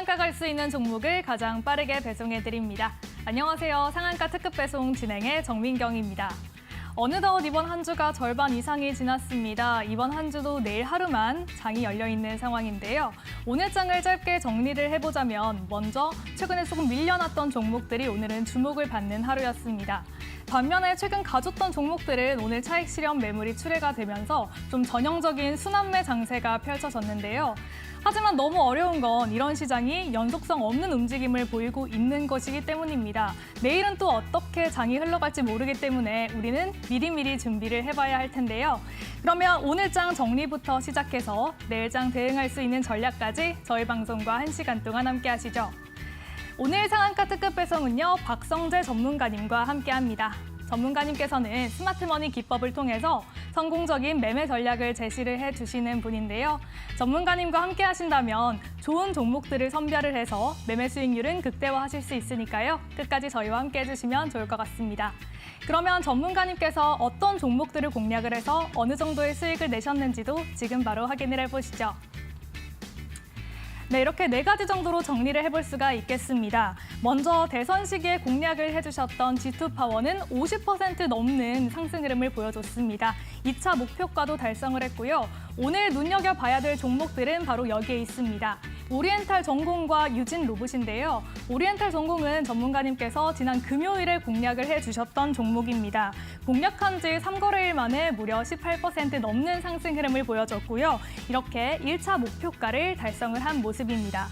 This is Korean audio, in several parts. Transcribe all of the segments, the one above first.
상한가 갈 수 있는 종목을 가장 빠르게 배송해드립니다. 안녕하세요. 상한가 특급 배송 진행의 정민경입니다. 어느덧 이번 한 주가 절반 이상이 지났습니다. 이번 한 주도 내일 하루만 장이 열려있는 상황인데요. 오늘 장을 짧게 정리를 해보자면 먼저 최근에 조금 밀려났던 종목들이 오늘은 주목을 받는 하루였습니다. 반면에 최근 가졌던 종목들은 오늘 차익 실현 매물이 출회가 되면서 좀 전형적인 순환매 장세가 펼쳐졌는데요. 하지만 너무 어려운 건 이런 시장이 연속성 없는 움직임을 보이고 있는 것이기 때문입니다. 내일은 또 어떻게 장이 흘러갈지 모르기 때문에 우리는 미리미리 준비를 해봐야 할 텐데요. 그러면 오늘 장 정리부터 시작해서 내일 장 대응할 수 있는 전략까지 저희 방송과 1시간 동안 함께 하시죠. 오늘 상한가 특급 배송은요, 박성재 전문가님과 함께합니다. 전문가님께서는 스마트머니 기법을 통해서 성공적인 매매 전략을 제시를 해주시는 분인데요. 전문가님과 함께 하신다면 좋은 종목들을 선별을 해서 매매 수익률은 극대화하실 수 있으니까요. 끝까지 저희와 함께 해주시면 좋을 것 같습니다. 그러면 전문가님께서 어떤 종목들을 공략을 해서 어느 정도의 수익을 내셨는지도 지금 바로 확인을 해보시죠. 네, 이렇게 4가지 정도로 정리를 해볼 수가 있겠습니다. 먼저 대선 시기에 공략을 해주셨던 G2파워는 50% 넘는 상승 흐름을 보여줬습니다. 2차 목표가도 달성을 했고요. 오늘 눈여겨봐야 될 종목들은 바로 여기에 있습니다. 오리엔탈 전공과 유진 로봇인데요. 오리엔탈 전공은 전문가님께서 지난 금요일에 공략을 해주셨던 종목입니다. 공략한 지 3거래일 만에 무려 18% 넘는 상승 흐름을 보여줬고요. 이렇게 1차 목표가를 달성을 한 모습입니다.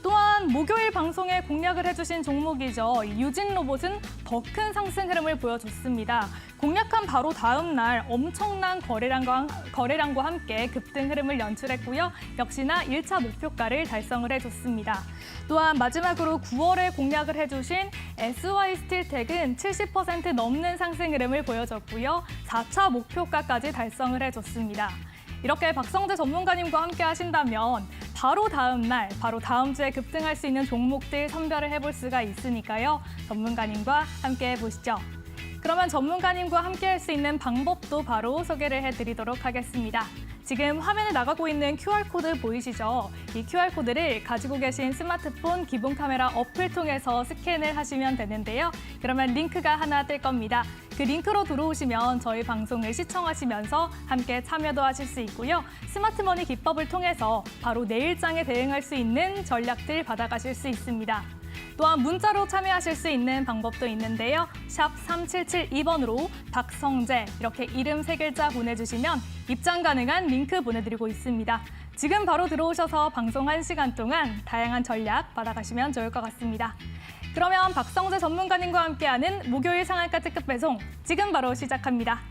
또한 목요일 방송에 공략을 해주신 종목이죠. 유진 로봇은 더 큰 상승 흐름을 보여줬습니다. 공략한 바로 다음 날 엄청난 거래량과 함께 급등 흐름을 연출했고요. 역시나 1차 목표가를 달성을 해줬습니다. 또한 마지막으로 9월에 공략을 해주신 SY스틸텍은 70% 넘는 상승 흐름을 보여줬고요. 4차 목표가까지 달성을 해줬습니다. 이렇게 박성재 전문가님과 함께 하신다면 바로 다음 날, 바로 다음 주에 급등할 수 있는 종목들 선별을 해볼 수가 있으니까요. 전문가님과 함께 해보시죠. 그러면 전문가님과 함께 할 수 있는 방법도 바로 소개를 해드리도록 하겠습니다. 지금 화면에 나가고 있는 QR코드 보이시죠? 이 QR코드를 가지고 계신 스마트폰 기본 카메라 어플 통해서 스캔을 하시면 되는데요. 그러면 링크가 하나 뜰 겁니다. 그 링크로 들어오시면 저희 방송을 시청하시면서 함께 참여도 하실 수 있고요. 스마트머니 기법을 통해서 바로 내일장에 대응할 수 있는 전략들 받아가실 수 있습니다. 또한 문자로 참여하실 수 있는 방법도 있는데요. 샵 3772번으로 박성재 이렇게 이름 3글자 보내주시면 입장 가능한 링크 보내드리고 있습니다. 지금 바로 들어오셔서 방송 1시간 동안 다양한 전략 받아가시면 좋을 것 같습니다. 그러면 박성재 전문가님과 함께하는 목요일 상한가 특급 배송 지금 바로 시작합니다.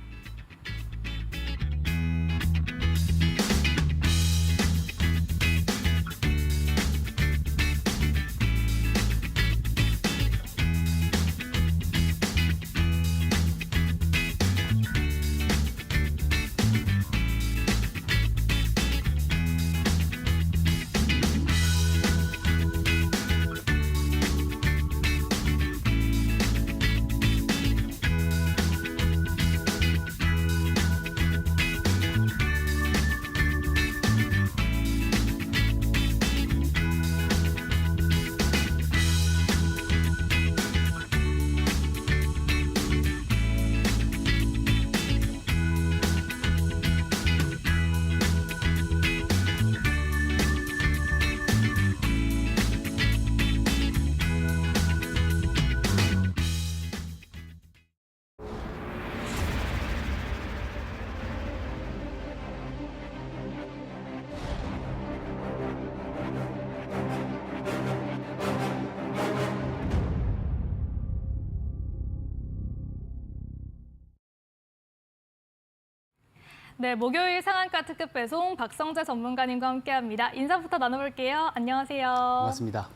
네, 목요일 상한가 특급 배송 박성재 전문가님과 함께합니다. 인사부터 나눠볼게요. 안녕하세요. 반갑습니다.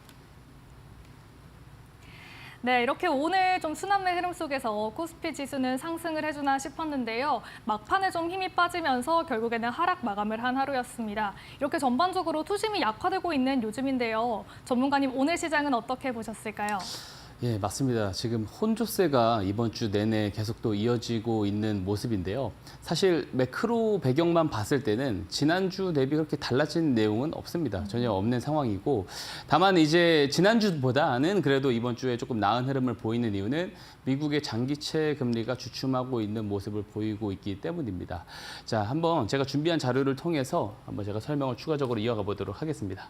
네, 이렇게 오늘 좀 순환매 흐름 속에서 코스피 지수는 상승을 해주나 싶었는데요. 막판에 좀 힘이 빠지면서 결국에는 하락 마감을 한 하루였습니다. 이렇게 전반적으로 투심이 약화되고 있는 요즘인데요. 전문가님, 오늘 시장은 어떻게 보셨을까요? 예, 맞습니다. 지금 혼조세가 이번 주 내내 계속 또 이어지고 있는 모습인데요. 사실 매크로 배경만 봤을 때는 지난주 대비 그렇게 달라진 내용은 없습니다. 전혀 없는 상황이고, 다만 이제 지난주보다는 그래도 이번 주에 조금 나은 흐름을 보이는 이유는 미국의 장기채 금리가 주춤하고 있는 모습을 보이고 있기 때문입니다. 자, 한번 제가 준비한 자료를 통해서 한번 제가 설명을 추가적으로 이어가 보도록 하겠습니다.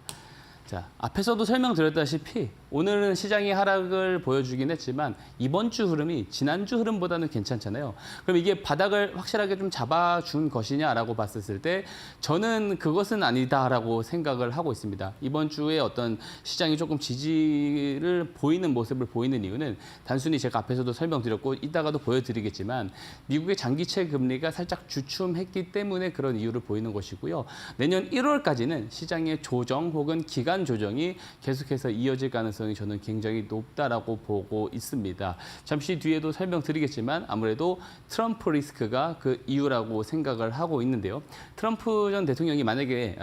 자, 앞에서도 설명드렸다시피 오늘은 시장이 하락을 보여주긴 했지만 이번 주 흐름이 지난주 흐름보다는 괜찮잖아요. 그럼 이게 바닥을 확실하게 좀 잡아준 것이냐라고 봤을 때 저는 그것은 아니다라고 생각을 하고 있습니다. 이번 주에 어떤 시장이 조금 지지를 보이는 모습을 보이는 이유는 단순히 제가 앞에서도 설명드렸고 이따가도 보여드리겠지만 미국의 장기채 금리가 살짝 주춤했기 때문에 그런 이유를 보이는 것이고요. 내년 1월까지는 시장의 조정 혹은 기간 조정이 계속해서 이어질 가능성이 저는 굉장히 높다라고 보고 있습니다. 잠시 뒤에도 설명드리겠지만 아무래도 트럼프 리스크가 그 이유라고 생각을 하고 있는데요. 트럼프 전 대통령이 만약에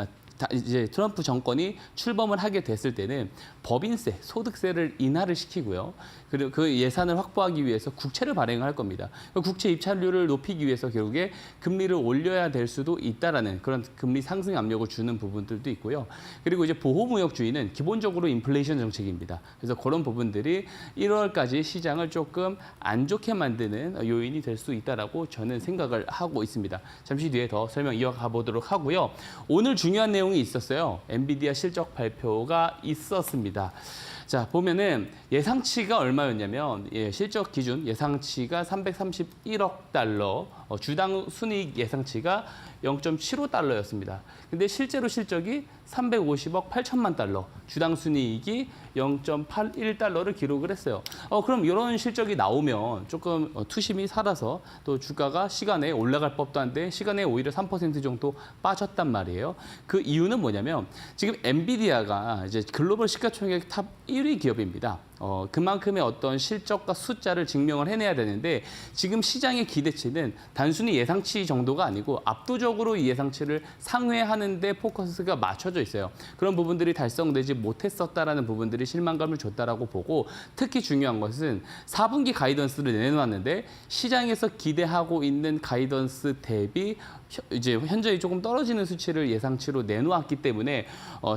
이제 트럼프 정권이 출범을 하게 됐을 때는 법인세, 소득세를 인하를 시키고요. 그리고 그 예산을 확보하기 위해서 국채를 발행할 겁니다. 국채 입찰률을 높이기 위해서 결국에 금리를 올려야 될 수도 있다라는 그런 금리 상승 압력을 주는 부분들도 있고요. 그리고 이제 보호무역주의는 기본적으로 인플레이션 정책입니다. 그래서 그런 부분들이 1월까지 시장을 조금 안 좋게 만드는 요인이 될 수 있다라고 저는 생각을 하고 있습니다. 잠시 뒤에 더 설명 이어가 보도록 하고요. 오늘 중요한 내용이 있었어요. 엔비디아 실적 발표가 있었습니다. 자, 보면은 예상치가 얼마였냐면 실적 기준 예상치가 331억 달러, 주당 순이익 예상치가 0.75달러였습니다. 근데 실제로 실적이 350억 8천만 달러, 주당 순이익이 0.81달러를 기록을 했어요. 그럼 이런 실적이 나오면 조금 투심이 살아서 또 주가가 시간에 올라갈 법도 한데 시간에 오히려 3% 정도 빠졌단 말이에요. 그 이유는 뭐냐면 지금 엔비디아가 이제 글로벌 시가총액 탑 1위 기업입니다. 그만큼의 어떤 실적과 숫자를 증명을 해내야 되는데 지금 시장의 기대치는 단순히 예상치 정도가 아니고 압도적으로 이 예상치를 상회하는 데 포커스가 맞춰져 있어요. 그런 부분들이 달성되지 못했었다라는 부분들이 실망감을 줬다라고 보고 특히 중요한 것은 4분기 가이던스를 내놓았는데 시장에서 기대하고 있는 가이던스 대비 이제 현저히 조금 떨어지는 수치를 예상치로 내놓았기 때문에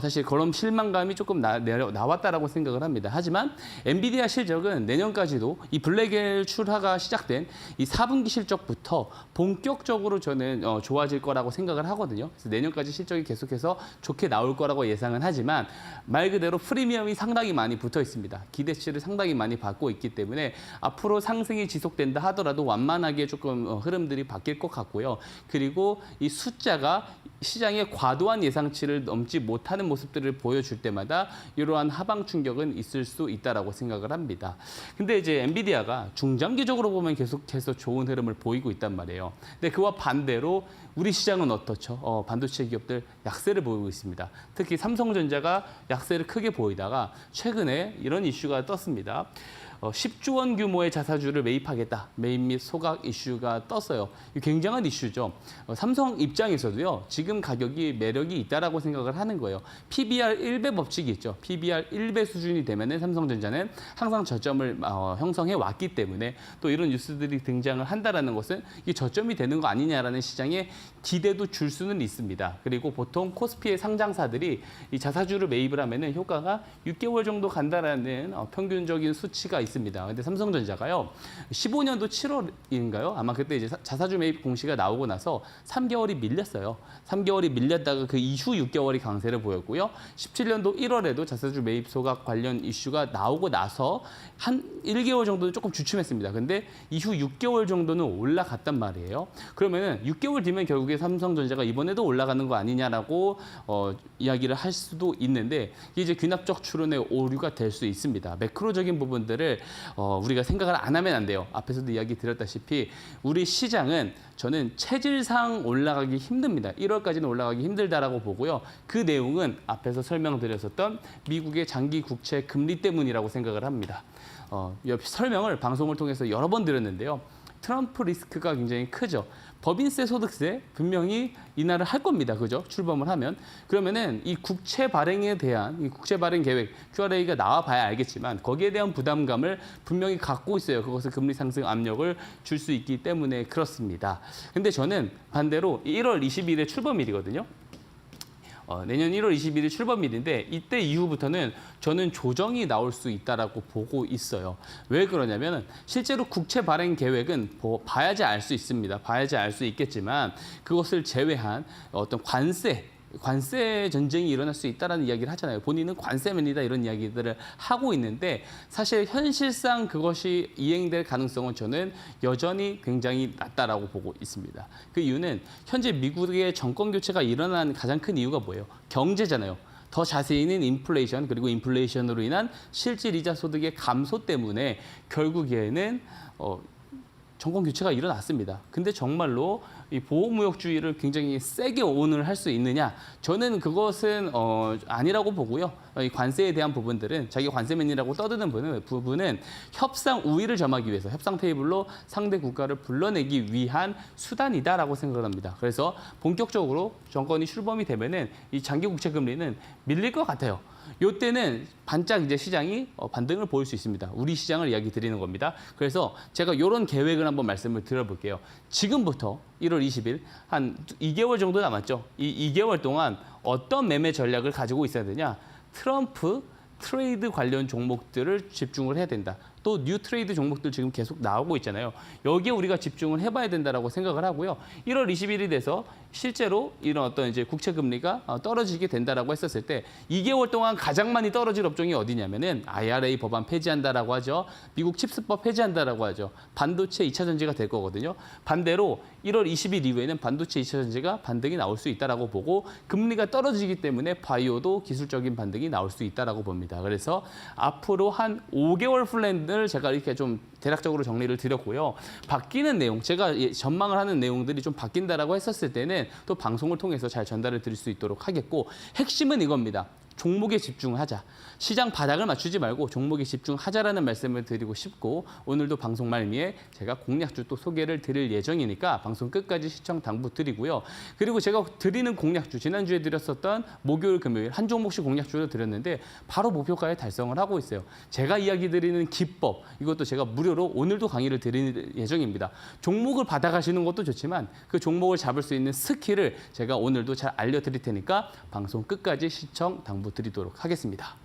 사실 그런 실망감이 조금 나왔다라고 생각을 합니다. 하지만 엔비디아 실적은 내년까지도 이 블랙엘 출하가 시작된 이 4분기 실적부터 본격적으로 저는 좋아질 거라고 생각을 하거든요. 그래서 내년까지 실적이 계속해서 좋게 나올 거라고 예상은 하지만 말 그대로 프리미엄이 상당히 많이 붙어 있습니다. 기대치를 상당히 많이 받고 있기 때문에 앞으로 상승이 지속된다 하더라도 완만하게 조금 흐름들이 바뀔 것 같고요. 그리고 이 숫자가 시장의 과도한 예상치를 넘지 못하는 모습들을 보여줄 때마다 이러한 하방 충격은 있을 수 있다라고 생각을 합니다. 근데 이제 엔비디아가 중장기적으로 보면 계속해서 좋은 흐름을 보이고 있단 말이에요. 근데 그와 반대로 우리 시장은 어떻죠? 반도체 기업들 약세를 보이고 있습니다. 특히 삼성전자가 약세를 크게 보이다가 최근에 이런 이슈가 떴습니다. 10조 원 규모의 자사주를 매입하겠다. 매입 및 소각 이슈가 떴어요. 굉장한 이슈죠. 삼성 입장에서도요. 지금 가격이 매력이 있다라고 생각을 하는 거예요. PBR 1배 법칙이 있죠. PBR 1배 수준이 되면은 삼성전자는 항상 저점을 형성해 왔기 때문에 또 이런 뉴스들이 등장을 한다라는 것은 이게 저점이 되는 거 아니냐라는 시장에 기대도 줄 수는 있습니다. 그리고 보통 코스피의 상장사들이 이 자사주를 매입을 하면은 효과가 6개월 정도 간다라는 평균적인 수치가 있습니다. 근데 삼성전자가요, 15년도 7월인가요? 아마 그때 이제 자사주 매입 공시가 나오고 나서 3개월이 밀렸어요. 3개월이 밀렸다가 그 이후 6개월이 강세를 보였고요. 17년도 1월에도 자사주 매입 소각 관련 이슈가 나오고 나서 한 1개월 정도는 조금 주춤했습니다. 근데 이후 6개월 정도는 올라갔단 말이에요. 그러면은 6개월 뒤면 결국에 삼성전자가 이번에도 올라가는 거 아니냐라고 이야기를 할 수도 있는데 이게 이제 귀납적 추론의 오류가 될 수 있습니다. 매크로적인 부분들을 우리가 생각을 안 하면 안 돼요. 앞에서도 이야기 드렸다시피 우리 시장은 저는 체질상 올라가기 힘듭니다. 1월까지는 올라가기 힘들다라고 보고요. 그 내용은 앞에서 설명드렸었던 미국의 장기 국채 금리 때문이라고 생각을 합니다. 설명을 방송을 통해서 여러 번 드렸는데요. 트럼프 리스크가 굉장히 크죠. 법인세, 소득세 분명히 인하를 할 겁니다. 그죠? 출범을 하면. 그러면은 이 국채 발행에 대한 이 국채 발행 계획 QRA가 나와 봐야 알겠지만 거기에 대한 부담감을 분명히 갖고 있어요. 그것은 금리 상승 압력을 줄 수 있기 때문에 그렇습니다. 근데 저는 반대로 1월 20일에 출범일이거든요. 내년 1월 21일 출범일인데 이때 이후부터는 저는 조정이 나올 수 있다라고 보고 있어요. 왜 그러냐면 실제로 국채 발행 계획은 봐야지 알 수 있습니다. 봐야지 알 수 있겠지만 그것을 제외한 어떤 관세 전쟁이 일어날 수 있다라는 이야기를 하잖아요. 본인은 관세맨이다 이런 이야기들을 하고 있는데 사실 현실상 그것이 이행될 가능성은 저는 여전히 굉장히 낮다라고 보고 있습니다. 그 이유는 현재 미국의 정권 교체가 일어난 가장 큰 이유가 뭐예요? 경제잖아요. 더 자세히는 인플레이션 그리고 인플레이션으로 인한 실질 이자 소득의 감소 때문에 결국에는 정권 교체가 일어났습니다. 근데 정말로 이 보호무역주의를 굉장히 세게 오늘 할 수 있느냐? 저는 그것은 아니라고 보고요. 이 관세에 대한 부분들은 자기 관세맨이라고 떠드는 부분은 협상 우위를 점하기 위해서 협상 테이블로 상대 국가를 불러내기 위한 수단이다라고 생각을 합니다. 그래서 본격적으로 정권이 출범이 되면은 이 장기 국채 금리는 밀릴 것 같아요. 이때는 반짝 이제 시장이 반등을 보일 수 있습니다. 우리 시장을 이야기 드리는 겁니다. 그래서 제가 이런 계획을 한번 말씀을 드려볼게요. 지금부터 1월 20일 한 2개월 정도 남았죠. 이 2개월 동안 어떤 매매 전략을 가지고 있어야 되냐? 트럼프 트레이드 관련 종목들을 집중을 해야 된다. 또 뉴 트레이드 종목들 지금 계속 나오고 있잖아요. 여기에 우리가 집중을 해봐야 된다라고 생각을 하고요. 1월 20일이 돼서 실제로 이런 어떤 이제 국채 금리가 떨어지게 된다라고 했었을 때 2개월 동안 가장 많이 떨어질 업종이 어디냐면은 IRA 법안 폐지한다라고 하죠. 미국 칩스법 폐지한다라고 하죠. 반도체 2차 전지가 될 거거든요. 반대로 1월 20일 이후에는 반도체 2차 전지가 반등이 나올 수 있다라고 보고 금리가 떨어지기 때문에 바이오도 기술적인 반등이 나올 수 있다라고 봅니다. 그래서 앞으로 한 5개월 플랜을 제가 이렇게 좀 대략적으로 정리를 드렸고요. 바뀌는 내용, 제가 전망을 하는 내용들이 좀 바뀐다라고 했었을 때는 또 방송을 통해서 잘 전달을 드릴 수 있도록 하겠고 핵심은 이겁니다. 종목에 집중하자. 시장 바닥을 맞추지 말고 종목에 집중하자라는 말씀을 드리고 싶고 오늘도 방송 말미에 제가 공략주 또 소개를 드릴 예정이니까 방송 끝까지 시청 당부드리고요. 그리고 제가 드리는 공략주 지난주에 드렸었던 목요일 금요일 한 종목씩 공략주를 드렸는데 바로 목표가에 달성을 하고 있어요. 제가 이야기 드리는 기법 이것도 제가 무료로 오늘도 강의를 드릴 예정입니다. 종목을 받아가시는 것도 좋지만 그 종목을 잡을 수 있는 스킬을 제가 오늘도 잘 알려드릴 테니까 방송 끝까지 시청 당부드리도록 하겠습니다.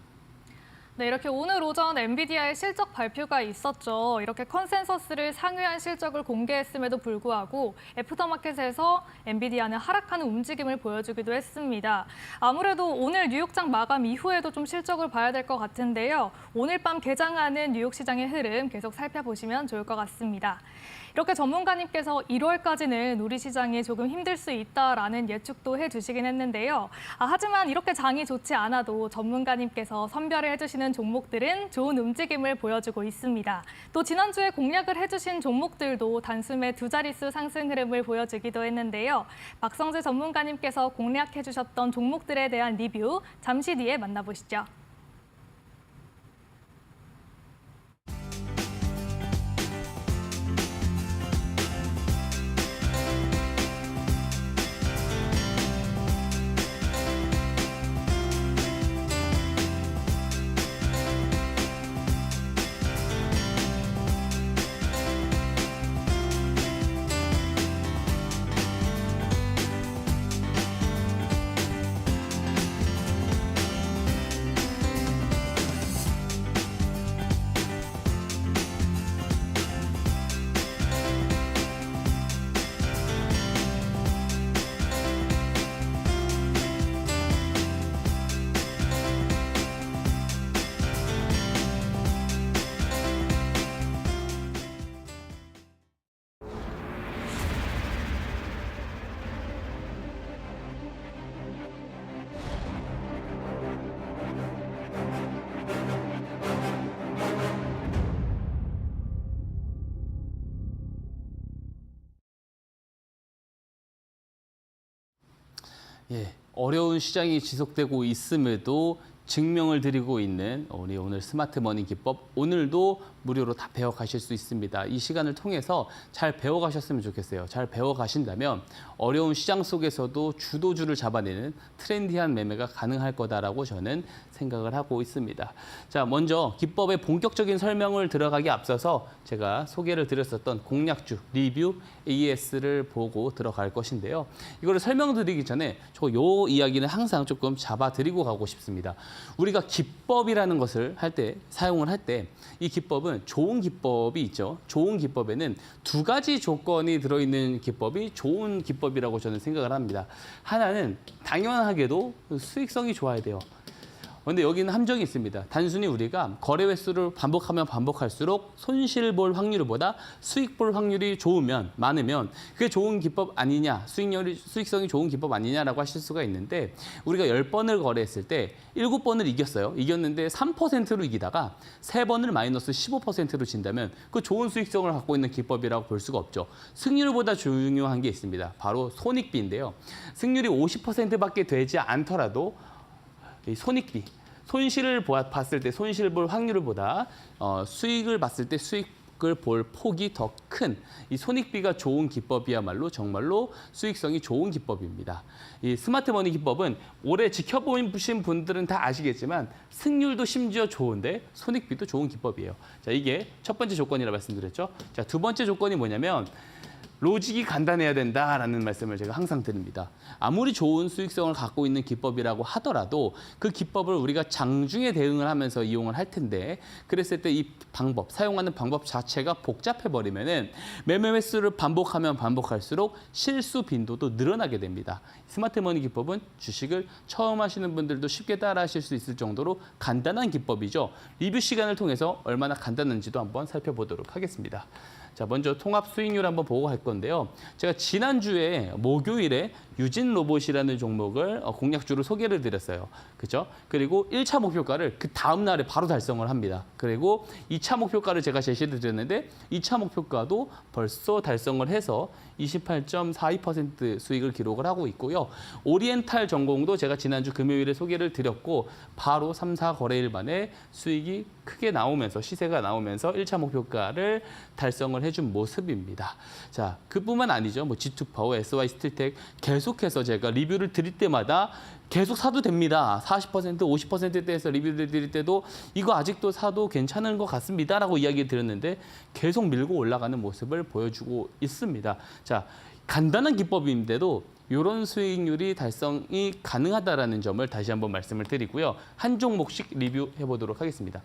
네, 이렇게 오늘 오전 엔비디아의 실적 발표가 있었죠. 이렇게 컨센서스를 상회한 실적을 공개했음에도 불구하고 애프터마켓에서 엔비디아는 하락하는 움직임을 보여주기도 했습니다. 아무래도 오늘 뉴욕장 마감 이후에도 좀 실적을 봐야 될 것 같은데요. 오늘 밤 개장하는 뉴욕 시장의 흐름 계속 살펴보시면 좋을 것 같습니다. 이렇게 전문가님께서 1월까지는 우리 시장이 조금 힘들 수 있다라는 예측도 해주시긴 했는데요. 하지만 이렇게 장이 좋지 않아도 전문가님께서 선별을 해주시는 종목들은 좋은 움직임을 보여주고 있습니다. 또 지난주에 공략을 해주신 종목들도 단숨에 두 자릿수 상승 흐름을 보여주기도 했는데요. 박성재 전문가님께서 공략해주셨던 종목들에 대한 리뷰 잠시 뒤에 만나보시죠. 어려운 시장이 지속되고 있음에도 증명을 드리고 있는 우리 오늘 스마트 머니 기법, 오늘도 무료로 다 배워가실 수 있습니다. 이 시간을 통해서 잘 배워가셨으면 좋겠어요. 잘 배워가신다면 어려운 시장 속에서도 주도주를 잡아내는 트렌디한 매매가 가능할 거다라고 저는 생각을 하고 있습니다. 자, 먼저 기법의 본격적인 설명을 들어가기 앞서서 제가 소개를 드렸었던 공략주, 리뷰, AS를 보고 들어갈 것인데요. 이거를 설명드리기 전에 요 이야기는 항상 조금 잡아드리고 가고 싶습니다. 우리가 기법이라는 것을 할 때, 사용을 할 때 이 기법은 좋은 기법이 있죠. 좋은 기법에는 두 가지 조건이 들어있는 기법이 좋은 기법이라고 저는 생각을 합니다. 하나는 당연하게도 수익성이 좋아야 돼요. 그런데 여기는 함정이 있습니다. 단순히 우리가 거래 횟수를 반복하면 반복할수록 손실 볼 확률보다 수익 볼 확률이 많으면 그게 좋은 기법 아니냐, 수익성이 좋은 기법 아니냐라고 하실 수가 있는데, 우리가 10번을 거래했을 때 7번을 이겼어요. 이겼는데 3%로 이기다가 3번을 마이너스 15%로 진다면 그 좋은 수익성을 갖고 있는 기법이라고 볼 수가 없죠. 승률보다 중요한 게 있습니다. 바로 손익비인데요. 승률이 50%밖에 되지 않더라도 이 손익비, 손실을 봤을 때 손실 볼 확률보다 수익을 봤을 때 수익을 볼 폭이 더 큰 이 손익비가 좋은 기법이야말로 정말로 수익성이 좋은 기법입니다. 이 스마트 머니 기법은 오래 지켜보신 분들은 다 아시겠지만 승률도 심지어 좋은데 손익비도 좋은 기법이에요. 자, 이게 첫 번째 조건이라 말씀드렸죠. 자, 두 번째 조건이 뭐냐면 로직이 간단해야 된다라는 말씀을 제가 항상 드립니다. 아무리 좋은 수익성을 갖고 있는 기법이라고 하더라도 그 기법을 우리가 장중에 대응을 하면서 이용을 할 텐데, 그랬을 때 이 방법, 사용하는 방법 자체가 복잡해버리면은 매매 횟수를 반복하면 반복할수록 실수 빈도도 늘어나게 됩니다. 스마트 머니 기법은 주식을 처음 하시는 분들도 쉽게 따라 하실 수 있을 정도로 간단한 기법이죠. 리뷰 시간을 통해서 얼마나 간단한지도 한번 살펴보도록 하겠습니다. 자, 먼저 통합 수익률 한번 보고 갈 건데요. 제가 지난주에 목요일에 유진 로봇이라는 종목을 공략주로 소개를 드렸어요. 그죠? 그리고 1차 목표가를 그 다음 날에 바로 달성을 합니다. 그리고 2차 목표가를 제가 제시를 드렸는데 2차 목표가도 벌써 달성을 해서 28.42% 수익을 기록을 하고 있고요. 오리엔탈 전공도 제가 지난주 금요일에 소개를 드렸고 바로 3, 4거래일 만에 수익이 크게 나오면서, 시세가 나오면서 1차 목표가를 달성을 해준 모습입니다. 자, 그뿐만 아니죠. 뭐 G2파워, SY 스틸텍 계속해서 제가 리뷰를 드릴 때마다 계속 사도 됩니다. 40%, 50%대에서 리뷰를 드릴 때도 이거 아직도 사도 괜찮은 것 같습니다라고 이야기 드렸는데 계속 밀고 올라가는 모습을 보여주고 있습니다. 자, 간단한 기법인데도 이런 수익률이 달성이 가능하다라는 점을 다시 한번 말씀을 드리고요. 한 종목씩 리뷰해 보도록 하겠습니다.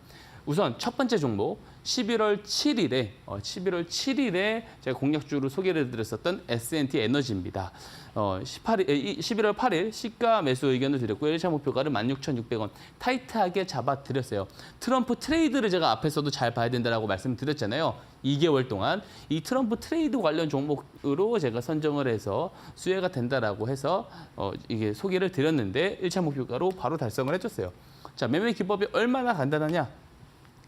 우선 첫 번째 종목 11월 7일에 제가 공략주로 소개를 드렸었던 S&T 에너지입니다. 11월 8일 시가 매수 의견을 드렸고요. 1차 목표가를 16,600원 타이트하게 잡아드렸어요. 트럼프 트레이드를 제가 앞에서도 잘 봐야 된다고 말씀드렸잖아요. 2개월 동안 이 트럼프 트레이드 관련 종목으로 제가 선정을 해서 수혜가 된다라고 해서 이게 소개를 드렸는데 1차 목표가로 바로 달성을 해줬어요. 자, 매매 기법이 얼마나 간단하냐?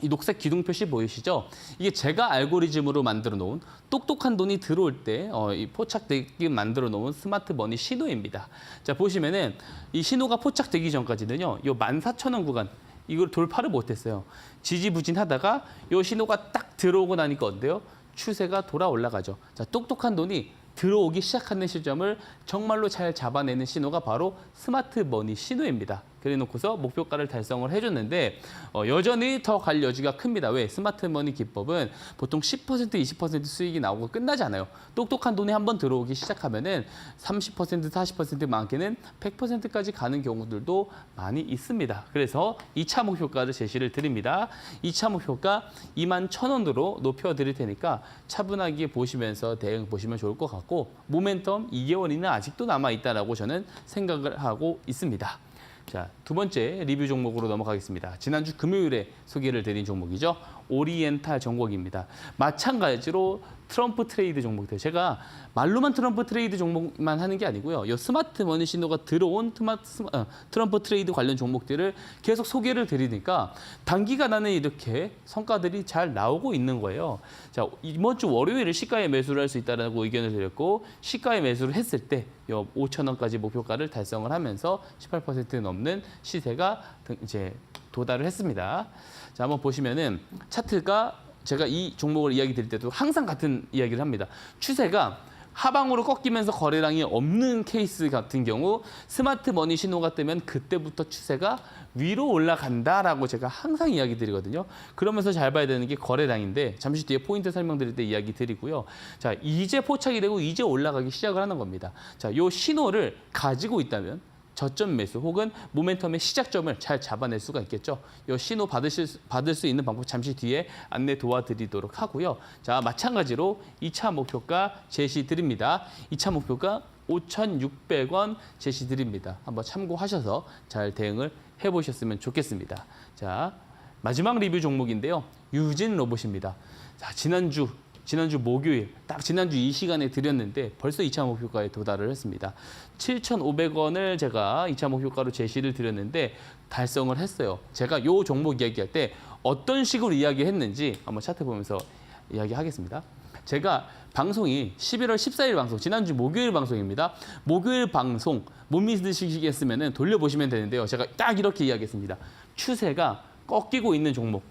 이 녹색 기둥 표시 보이시죠? 이게 제가 알고리즘으로 만들어 놓은 똑똑한 돈이 들어올 때 이 포착되게 만들어 놓은 스마트 머니 신호입니다. 자, 보시면은 이 신호가 포착되기 전까지는요, 요 14,000원 구간 이걸 돌파를 못했어요. 지지부진하다가 요 신호가 딱 들어오고 나니까 어때요? 추세가 돌아 올라가죠. 자, 똑똑한 돈이 들어오기 시작하는 시점을 정말로 잘 잡아내는 신호가 바로 스마트 머니 신호입니다. 그래 놓고서 목표가를 달성을 해줬는데 여전히 더 갈 여지가 큽니다. 왜? 스마트 머니 기법은 보통 10%, 20% 수익이 나오고 끝나지 않아요. 똑똑한 돈이 한번 들어오기 시작하면은 30%, 40% 많게는 100%까지 가는 경우들도 많이 있습니다. 그래서 2차 목표가를 제시를 드립니다. 2차 목표가 21,000원으로 높여드릴 테니까 차분하게 보시면서 대응 보시면 좋을 것 같고, 모멘텀 2개월이나 아직도 남아있다라고 저는 생각을 하고 있습니다. 자, 두 번째 리뷰 종목으로 넘어가겠습니다. 지난주 금요일에 소개를 드린 종목이죠. 오리엔탈 전곡입니다. 마찬가지로 트럼프 트레이드 종목들. 제가 말로만 트럼프 트레이드 종목만 하는 게 아니고요. 이 스마트 머니 신호가 들어온 트럼프 트레이드 관련 종목들을 계속 소개를 드리니까 단기간 안에 이렇게 성과들이 잘 나오고 있는 거예요. 자, 이번 주 월요일에 시가에 매수를 할 수 있다라고 의견을 드렸고 시가에 매수를 했을 때 5,000원까지 목표가를 달성을 하면서 18% 넘는 시세가 이제 도달을 했습니다. 자, 한번 보시면은 차트가 제가 이 종목을 이야기 드릴 때도 항상 같은 이야기를 합니다. 추세가 하방으로 꺾이면서 거래량이 없는 케이스 같은 경우 스마트 머니 신호가 뜨면 그때부터 추세가 위로 올라간다라고 제가 항상 이야기 드리거든요. 그러면서 잘 봐야 되는 게 거래량인데 잠시 뒤에 포인트 설명드릴 때 이야기 드리고요. 자, 이제 포착이 되고 이제 올라가기 시작을 하는 겁니다. 자, 요 신호를 가지고 있다면 저점 매수 혹은 모멘텀의 시작점을 잘 잡아낼 수가 있겠죠. 이 신호 받을 수 있는 방법 잠시 뒤에 안내 도와드리도록 하고요. 자, 마찬가지로 2차 목표가 제시 드립니다. 2차 목표가 5,600원 제시 드립니다. 한번 참고하셔서 잘 대응을 해보셨으면 좋겠습니다. 자, 마지막 리뷰 종목인데요. 유진 로봇입니다. 자, 지난주 목요일, 딱 지난주 이 시간에 드렸는데 벌써 2차 목표가에 도달을 했습니다. 7,500원을 제가 2차 목표가로 제시를 드렸는데 달성을 했어요. 제가 이 종목 이야기할 때 어떤 식으로 이야기했는지 한번 차트 보면서 이야기하겠습니다. 제가 방송이 11월 14일 방송, 지난주 목요일 방송입니다. 목요일 방송 못 믿으시겠으면 돌려보시면 되는데요. 제가 딱 이렇게 이야기했습니다. 추세가 꺾이고 있는 종목.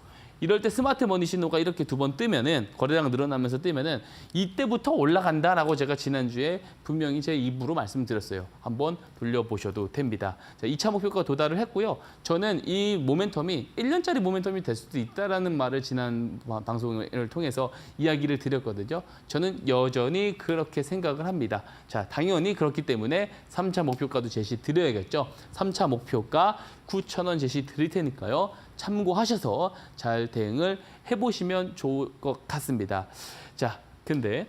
이럴 때 스마트 머니 신호가 이렇게 두 번 뜨면은 거래량 늘어나면서 뜨면은 이때부터 올라간다라고 제가 지난주에 분명히 제 입으로 말씀드렸어요. 한번 돌려보셔도 됩니다. 자, 2차 목표가 도달을 했고요. 저는 이 모멘텀이 1년짜리 모멘텀이 될 수도 있다라는 말을 지난 방송을 통해서 이야기를 드렸거든요. 저는 여전히 그렇게 생각을 합니다. 자, 당연히 그렇기 때문에 3차 목표가도 제시 드려야겠죠. 3차 목표가 9,000원 제시 드릴 테니까요. 참고하셔서 잘 대응을 해보시면 좋을 것 같습니다. 자, 근데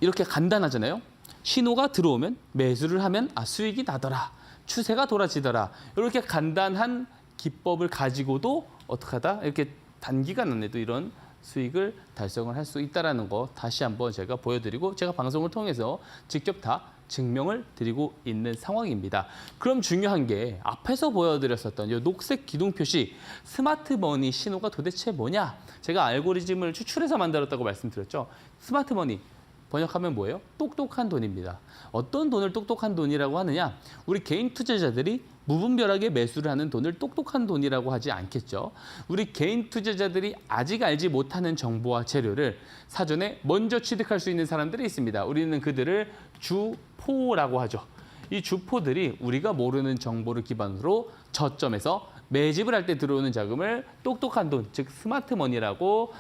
이렇게 간단하잖아요. 신호가 들어오면 매수를 하면 수익이 나더라. 추세가 돌아지더라. 이렇게 간단한 기법을 가지고도 어떻게 하다 이렇게 단기간 안에도 이런 수익을 달성을 할 수 있다는 거 다시 한번 제가 보여드리고 제가 방송을 통해서 직접 다 증명을 드리고 있는 상황입니다. 그럼 중요한 게 앞에서 보여드렸었던 이 녹색 기둥 표시 스마트 머니 신호가 도대체 뭐냐? 제가 알고리즘을 추출해서 만들었다고 말씀드렸죠. 스마트 머니 번역하면 뭐예요? 똑똑한 돈입니다. 어떤 돈을 똑똑한 돈이라고 하느냐? 우리 개인 투자자들이 무분별하게 매수를 하는 돈을 똑똑한 돈이라고 하지 않겠죠. 우리 개인 투자자들이 아직 알지 못하는 정보와 재료를 사전에 먼저 취득할 수 있는 사람들이 있습니다. 우리는 그들을 주포라고 하죠. 이 주포들이 우리가 모르는 정보를 기반으로 저점에서 매집을 할 때 들어오는 자금을 똑똑한 돈, 즉 스마트 머니라고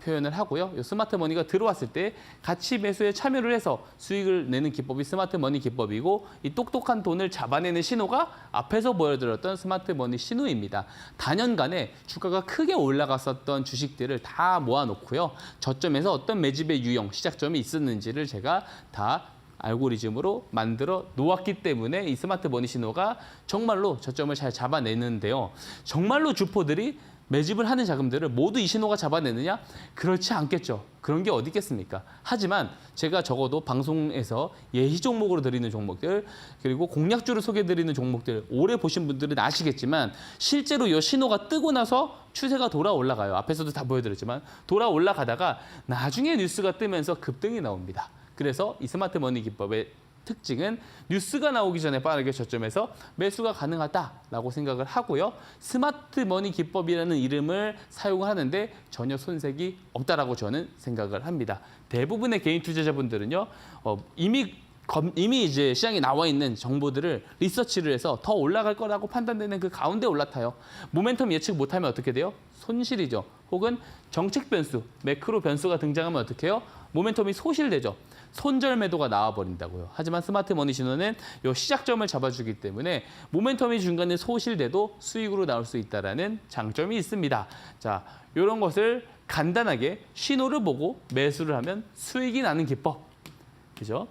표현을 하고요. 이 스마트 머니가 들어왔을 때 같이 매수에 참여를 해서 수익을 내는 기법이 스마트 머니 기법이고 이 똑똑한 돈을 잡아내는 신호가 앞에서 보여드렸던 스마트 머니 신호입니다. 단연간에 주가가 크게 올라갔었던 주식들을 다 모아놓고요. 저점에서 어떤 매집의 유형, 시작점이 있었는지를 제가 다 알고리즘으로 만들어 놓았기 때문에 이 스마트 머니 신호가 정말로 저점을 잘 잡아내는데요. 정말로 주포들이 매집을 하는 자금들을 모두 이 신호가 잡아내느냐? 그렇지 않겠죠. 그런 게 어디 있겠습니까? 하지만 제가 적어도 방송에서 예시 종목으로 드리는 종목들 그리고 공략주를 소개해드리는 종목들 오래 보신 분들은 아시겠지만 실제로 이 신호가 뜨고 나서 추세가 돌아 올라가요. 앞에서도 다 보여드렸지만 돌아 올라가다가 나중에 뉴스가 뜨면서 급등이 나옵니다. 그래서 이 스마트 머니 기법의 특징은 뉴스가 나오기 전에 빠르게 저점에서 매수가 가능하다라고 생각을 하고요. 스마트 머니 기법이라는 이름을 사용하는데 전혀 손색이 없다라고 저는 생각을 합니다. 대부분의 개인 투자자분들은요. 이미 이제 시장에 나와 있는 정보들을 리서치를 해서 더 올라갈 거라고 판단되는 그 가운데 올라타요. 모멘텀 예측 못하면 어떻게 돼요? 손실이죠. 혹은 정책 변수, 매크로 변수가 등장하면 어떻게 해요? 모멘텀이 소실되죠. 손절 매도가 나와버린다고요. 하지만 스마트 머니 신호는 이 시작점을 잡아주기 때문에 모멘텀이 중간에 소실돼도 수익으로 나올 수 있다는 장점이 있습니다. 자, 이런 것을 간단하게 신호를 보고 매수를 하면 수익이 나는 기법. 그죠?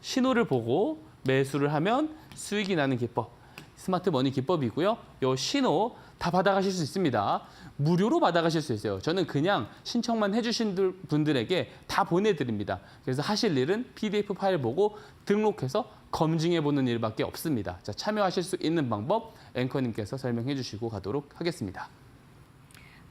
신호를 보고 매수를 하면 수익이 나는 기법. 스마트 머니 기법이고요. 이 신호 다 받아가실 수 있습니다. 무료로 받아가실 수 있어요. 저는 그냥 신청만 해주신 분들에게 다 보내드립니다. 그래서 하실 일은 PDF 파일 보고 등록해서 검증해보는 일밖에 없습니다. 자, 참여하실 수 있는 방법 앵커님께서 설명해 주시고 가도록 하겠습니다.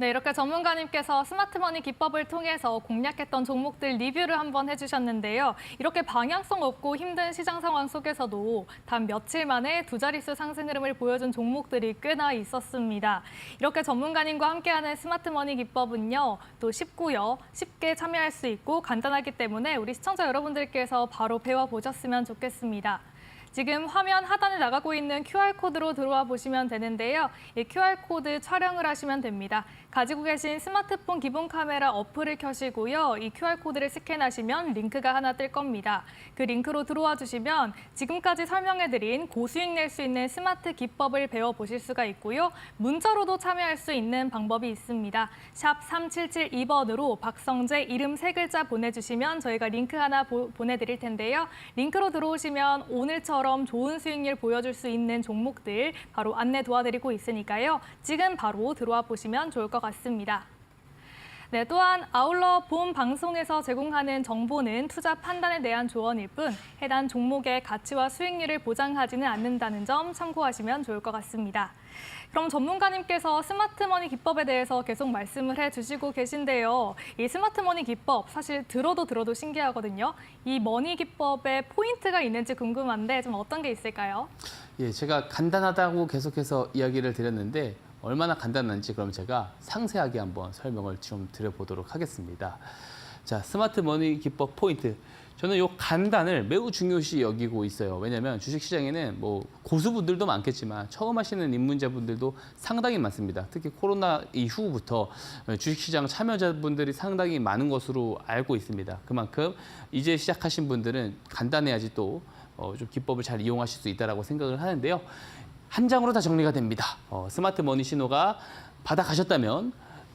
네, 이렇게 전문가님께서 스마트머니 기법을 통해서 공략했던 종목들 리뷰를 한번 해주셨는데요. 이렇게 방향성 없고 힘든 시장 상황 속에서도 단 며칠 만에 두 자릿수 상승 흐름을 보여준 종목들이 꽤나 있었습니다. 이렇게 전문가님과 함께하는 스마트머니 기법은요, 또 쉽고요, 쉽게 참여할 수 있고 간단하기 때문에 우리 시청자 여러분들께서 바로 배워보셨으면 좋겠습니다. 지금 화면 하단에 나가고 있는 QR코드로 들어와 보시면 되는데요. 이 QR코드 촬영을 하시면 됩니다. 가지고 계신 스마트폰 기본 카메라 어플을 켜시고요. 이 QR코드를 스캔하시면 링크가 하나 뜰 겁니다. 그 링크로 들어와 주시면 지금까지 설명해드린 고수익 낼 수 있는 스마트 기법을 배워보실 수가 있고요. 문자로도 참여할 수 있는 방법이 있습니다. 샵 3772번으로 박성재 이름 3글자 보내주시면 저희가 링크 하나 보내드릴 텐데요. 링크로 들어오시면 오늘처럼 좋은 수익률 보여줄 수 있는 종목들 바로 안내 도와드리고 있으니까요. 지금 바로 들어와 보시면 좋을 것 같습니다. 네, 또한 아울러 본 방송에서 제공하는 정보는 투자 판단에 대한 조언일 뿐 해당 종목의 가치와 수익률을 보장하지는 않는다는 점 참고하시면 좋을 것 같습니다. 그럼 전문가님께서 스마트머니 기법에 대해서 계속 말씀을 해주시고 계신데요. 이 스마트머니 기법 사실 들어도 신기하거든요. 이 머니 기법에 포인트가 있는지 궁금한데 좀 어떤 게 있을까요? 예, 제가 간단하다고 계속해서 이야기를 드렸는데 얼마나 간단한지 그럼 제가 상세하게 한번 설명을 좀 드려보도록 하겠습니다. 자, 스마트 머니 기법 포인트. 저는 이 간단을 매우 중요시 여기고 있어요. 왜냐하면 주식시장에는 뭐 고수분들도 많겠지만 처음 하시는 입문자분들도 상당히 많습니다. 특히 코로나 이후부터 주식시장 참여자분들이 상당히 많은 것으로 알고 있습니다. 그만큼 이제 시작하신 분들은 간단해야지 또 좀 기법을 잘 이용하실 수 있다고 생각을 하는데요. 한 장으로 다 정리가 됩니다. 스마트 머니 신호가 받아가셨다면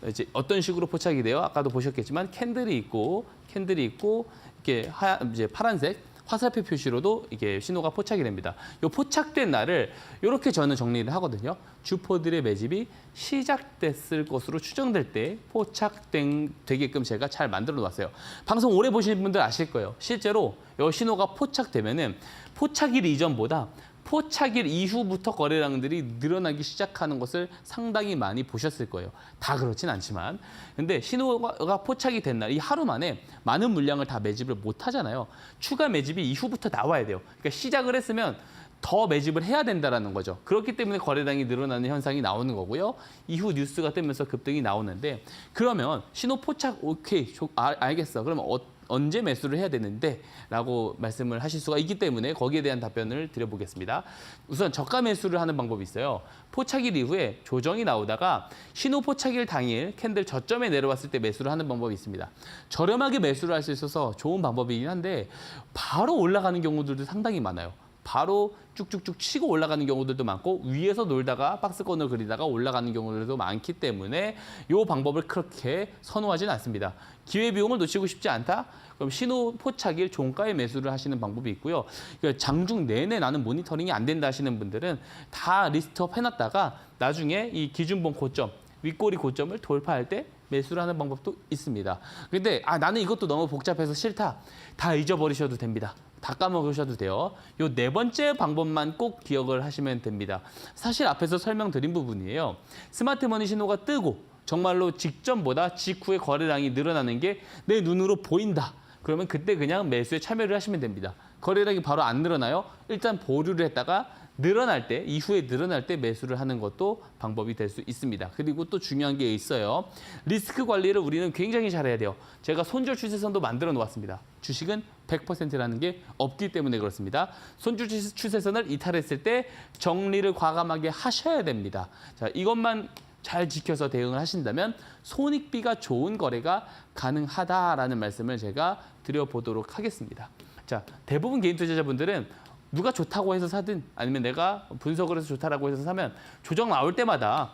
이제 어떤 식으로 포착이 돼요? 아까도 보셨겠지만 캔들이 있고 이렇게 이제 파란색 화살표 표시로도 이게 신호가 포착이 됩니다. 이 포착된 날을 이렇게 저는 정리를 하거든요. 주포들의 매집이 시작됐을 것으로 추정될 때 포착되게끔 제가 잘 만들어 놨어요. 방송 오래 보신 분들 아실 거예요. 실제로 이 신호가 포착되면은 포착일 이전보다 포착일 이후부터 거래량들이 늘어나기 시작하는 것을 상당히 많이 보셨을 거예요. 다 그렇진 않지만. 근데 신호가 포착이 된 날, 이 하루 만에 많은 물량을 다 매집을 못 하잖아요. 추가 매집이 이후부터 나와야 돼요. 그러니까 시작을 했으면 더 매집을 해야 된다는 거죠. 그렇기 때문에 거래량이 늘어나는 현상이 나오는 거고요. 이후 뉴스가 뜨면서 급등이 나오는데 그러면 신호 포착 오케이, 알겠어. 그러면 언제 매수를 해야 되는데 라고 말씀을 하실 수가 있기 때문에 거기에 대한 답변을 드려보겠습니다. 우선 저가 매수를 하는 방법이 있어요. 포착일 이후에 조정이 나오다가 신호 포착일 당일 캔들 저점에 내려왔을 때 매수를 하는 방법이 있습니다. 저렴하게 매수를 할 수 있어서 좋은 방법이긴 한데 바로 올라가는 경우들도 상당히 많아요. 바로 쭉쭉쭉 치고 올라가는 경우들도 많고 위에서 놀다가 박스권을 그리다가 올라가는 경우들도 많기 때문에 이 방법을 그렇게 선호하지는 않습니다. 기회비용을 놓치고 싶지 않다? 그럼 신호 포착일 종가에 매수를 하시는 방법이 있고요. 그러니까 장중 내내 나는 모니터링이 안 된다 하시는 분들은 다 리스트업 해놨다가 나중에 이 기준봉 고점, 윗꼬리 고점을 돌파할 때 매수를 하는 방법도 있습니다. 근데 나는 이것도 너무 복잡해서 싫다. 다 잊어버리셔도 됩니다. 다 까먹으셔도 돼요. 요 네 번째 방법만 꼭 기억을 하시면 됩니다. 사실 앞에서 설명드린 부분이에요. 스마트머니 신호가 뜨고 정말로 직전보다 직후에 거래량이 늘어나는 게 내 눈으로 보인다. 그러면 그때 그냥 매수에 참여를 하시면 됩니다. 거래량이 바로 안 늘어나요? 일단 보류를 했다가 늘어날 때, 이후에 늘어날 때 매수를 하는 것도 방법이 될 수 있습니다. 그리고 또 중요한 게 있어요. 리스크 관리를 우리는 굉장히 잘해야 돼요. 제가 손절 추세선도 만들어 놓았습니다. 주식은 100%라는 게 없기 때문에 그렇습니다. 손절 추세선을 이탈했을 때 정리를 과감하게 하셔야 됩니다. 자, 이것만 잘 지켜서 대응을 하신다면 손익비가 좋은 거래가 가능하다라는 말씀을 제가 드려보도록 하겠습니다. 자, 대부분 개인 투자자분들은 누가 좋다고 해서 사든 아니면 내가 분석을 해서 좋다라고 해서 사면 조정 나올 때마다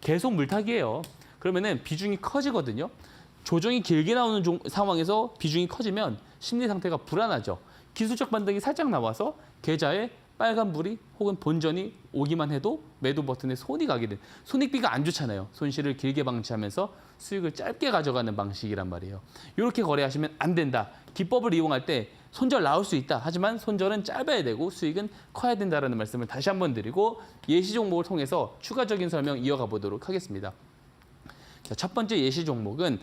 계속 물타기예요. 그러면은 비중이 커지거든요. 조정이 길게 나오는 상황에서 비중이 커지면 심리 상태가 불안하죠. 기술적 반등이 살짝 나와서 계좌에 빨간불이 혹은 본전이 오기만 해도 매도 버튼에 손이 가게 된, 손익비가 안 좋잖아요. 손실을 길게 방치하면서 수익을 짧게 가져가는 방식이란 말이에요. 이렇게 거래하시면 안 된다. 기법을 이용할 때 손절 나올 수 있다. 하지만 손절은 짧아야 되고 수익은 커야 된다는 말씀을 다시 한번 드리고 예시 종목을 통해서 추가적인 설명 이어가 보도록 하겠습니다. 자, 첫 번째 예시 종목은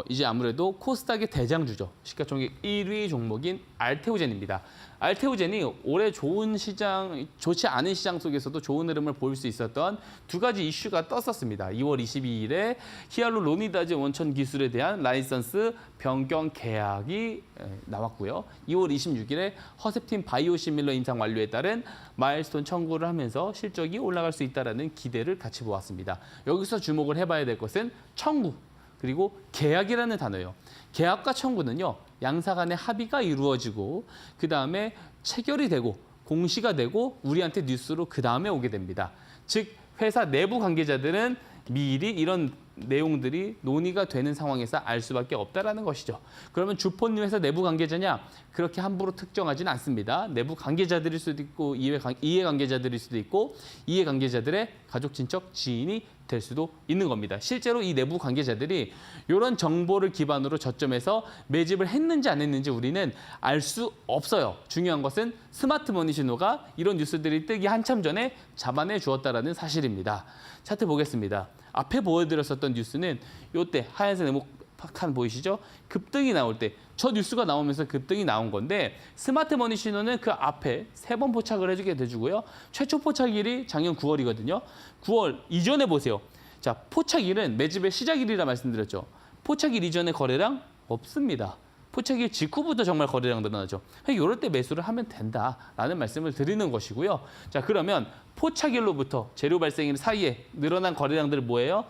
이제 아무래도 코스닥의 대장주죠. 시가총액 1위 종목인 알테오젠입니다. 알테오젠이 올해 좋지 않은 시장 속에서도 좋은 흐름을 보일 수 있었던 두 가지 이슈가 떴었습니다. 2월 22일에 히알루로니다제 원천 기술에 대한 라이선스 변경 계약이 나왔고요. 2월 26일에 허셉틴 바이오시밀러 임상 완료에 따른 마일스톤 청구를 하면서 실적이 올라갈 수 있다는 기대를 같이 보았습니다. 여기서 주목을 해봐야 될 것은 청구. 그리고 계약이라는 단어예요. 계약과 청구는요. 양사 간의 합의가 이루어지고 그다음에 체결이 되고 공시가 되고 우리한테 뉴스로 그다음에 오게 됩니다. 즉 회사 내부 관계자들은 미리 이런 내용들이 논의가 되는 상황에서 알 수밖에 없다라는 것이죠. 그러면 주포님 회사 내부 관계자냐? 그렇게 함부로 특정하지는 않습니다. 내부 관계자들일 수도 있고 이해 관계자들일 수도 있고 이해 관계자들의 가족, 친척, 지인이 될 수도 있는 겁니다. 실제로 이 내부 관계자들이 이런 정보를 기반으로 저점에서 매집을 했는지 안 했는지 우리는 알 수 없어요. 중요한 것은 스마트머니 신호가 이런 뉴스들이 뜨기 한참 전에 잡아내 주었다는 사실입니다. 차트 보겠습니다. 앞에 보여드렸었던 뉴스는 이때 하얀색 네모칸 보이시죠? 급등이 나올 때 저 뉴스가 나오면서 급등이 나온 건데 스마트머니 신호는 그 앞에 3번 포착을 해주게 돼주고요. 최초 포착일이 작년 9월이거든요. 9월 이전에 보세요. 자, 포착일은 매집의 시작일이라 말씀드렸죠. 포착일 이전에 거래량 없습니다. 포착일 직후부터 정말 거래량 늘어나죠. 이럴 때 매수를 하면 된다라는 말씀을 드리는 것이고요. 자, 그러면 포착일로부터 재료 발생일 사이에 늘어난 거래량들 뭐예요?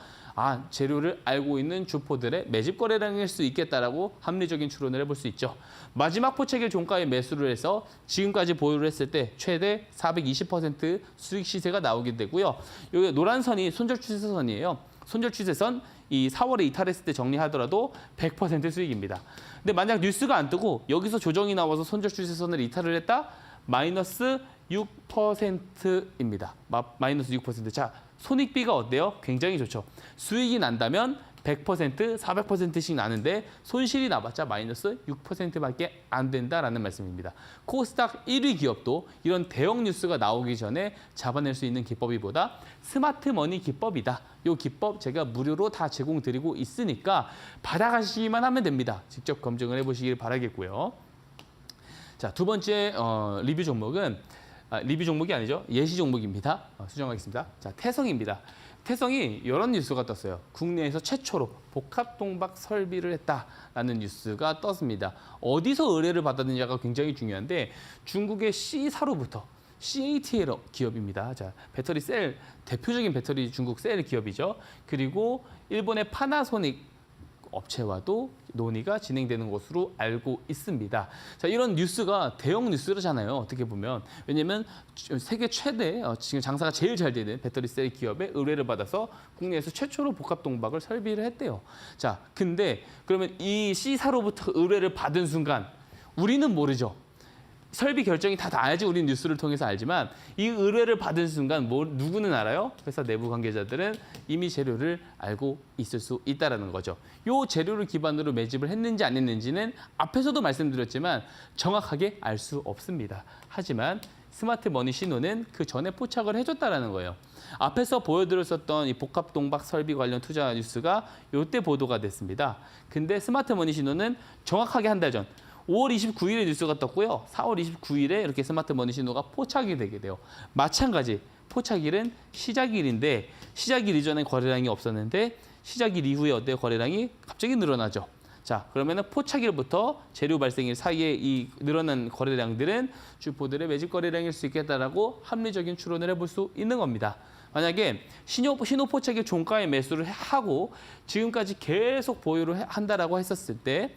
재료를 알고 있는 주포들의 매집 거래량일 수 있겠다라고 합리적인 추론을 해볼 수 있죠. 마지막 포착일 종가에 매수를 해서 지금까지 보유를 했을 때 최대 420% 수익 시세가 나오게 되고요. 여기 노란 선이 손절 추세선이에요. 손절 추세선 이 4월에 이탈했을 때 정리하더라도 100% 수익입니다. 근데 만약 뉴스가 안 뜨고 여기서 조정이 나와서 손절 추세선을 이탈을 했다? 마이너스 6%입니다. 마이너스 6%. 자, 손익비가 어때요? 굉장히 좋죠. 수익이 난다면 100%, 400%씩 나는데 손실이 나봤자 마이너스 6%밖에 안 된다라는 말씀입니다. 코스닥 1위 기업도 이런 대형 뉴스가 나오기 전에 잡아낼 수 있는 기법이보다 스마트머니 기법이다. 이 기법 제가 무료로 다 제공드리고 있으니까 받아가시기만 하면 됩니다. 직접 검증을 해보시길 바라겠고요. 자, 두 번째 리뷰 종목은 리뷰 종목이 아니죠. 예시 종목입니다. 수정하겠습니다. 자, 태성입니다. 태성이 이런 뉴스가 떴어요. 국내에서 최초로 복합동박 설비를 했다라는 뉴스가 떴습니다. 어디서 의뢰를 받았느냐가 굉장히 중요한데 중국의 C사로부터 CATL 기업입니다. 자, 배터리 셀, 대표적인 배터리 중국 셀 기업이죠. 그리고 일본의 파나소닉 업체와도 논의가 진행되는 것으로 알고 있습니다. 자, 이런 뉴스가 대형 뉴스잖아요. 어떻게 보면. 왜냐하면 세계 최대, 지금 장사가 제일 잘 되는 배터리 셀 기업의 의뢰를 받아서 국내에서 최초로 복합동박을 설비를 했대요. 자, 근데 그러면 이 C사로부터 의뢰를 받은 순간 우리는 모르죠. 설비 결정이 다 나야지 우리는 뉴스를 통해서 알지만 이 의뢰를 받은 순간 누구는 알아요? 회사 내부 관계자들은 이미 재료를 알고 있을 수 있다는 거죠. 이 재료를 기반으로 매집을 했는지 안 했는지는 앞에서도 말씀드렸지만 정확하게 알 수 없습니다. 하지만 스마트머니 신호는 그 전에 포착을 해줬다는 거예요. 앞에서 보여드렸었던 이 복합동박 설비 관련 투자 뉴스가 이때 보도가 됐습니다. 근데 스마트머니 신호는 정확하게 한 달 전 5월 29일에 뉴스가 떴고요. 4월 29일에 이렇게 스마트머니 신호가 포착이 되게 돼요. 마찬가지 포착일은 시작일인데 시작일 이전엔 거래량이 없었는데 시작일 이후에 어때요? 거래량이 갑자기 늘어나죠. 자, 그러면은 포착일부터 재료 발생일 사이에 이 늘어난 거래량들은 주포들의 매집 거래량일 수 있겠다라고 합리적인 추론을 해볼 수 있는 겁니다. 만약에 신호 포착일 종가에 매수를 하고 지금까지 계속 보유를 한다라고 했었을 때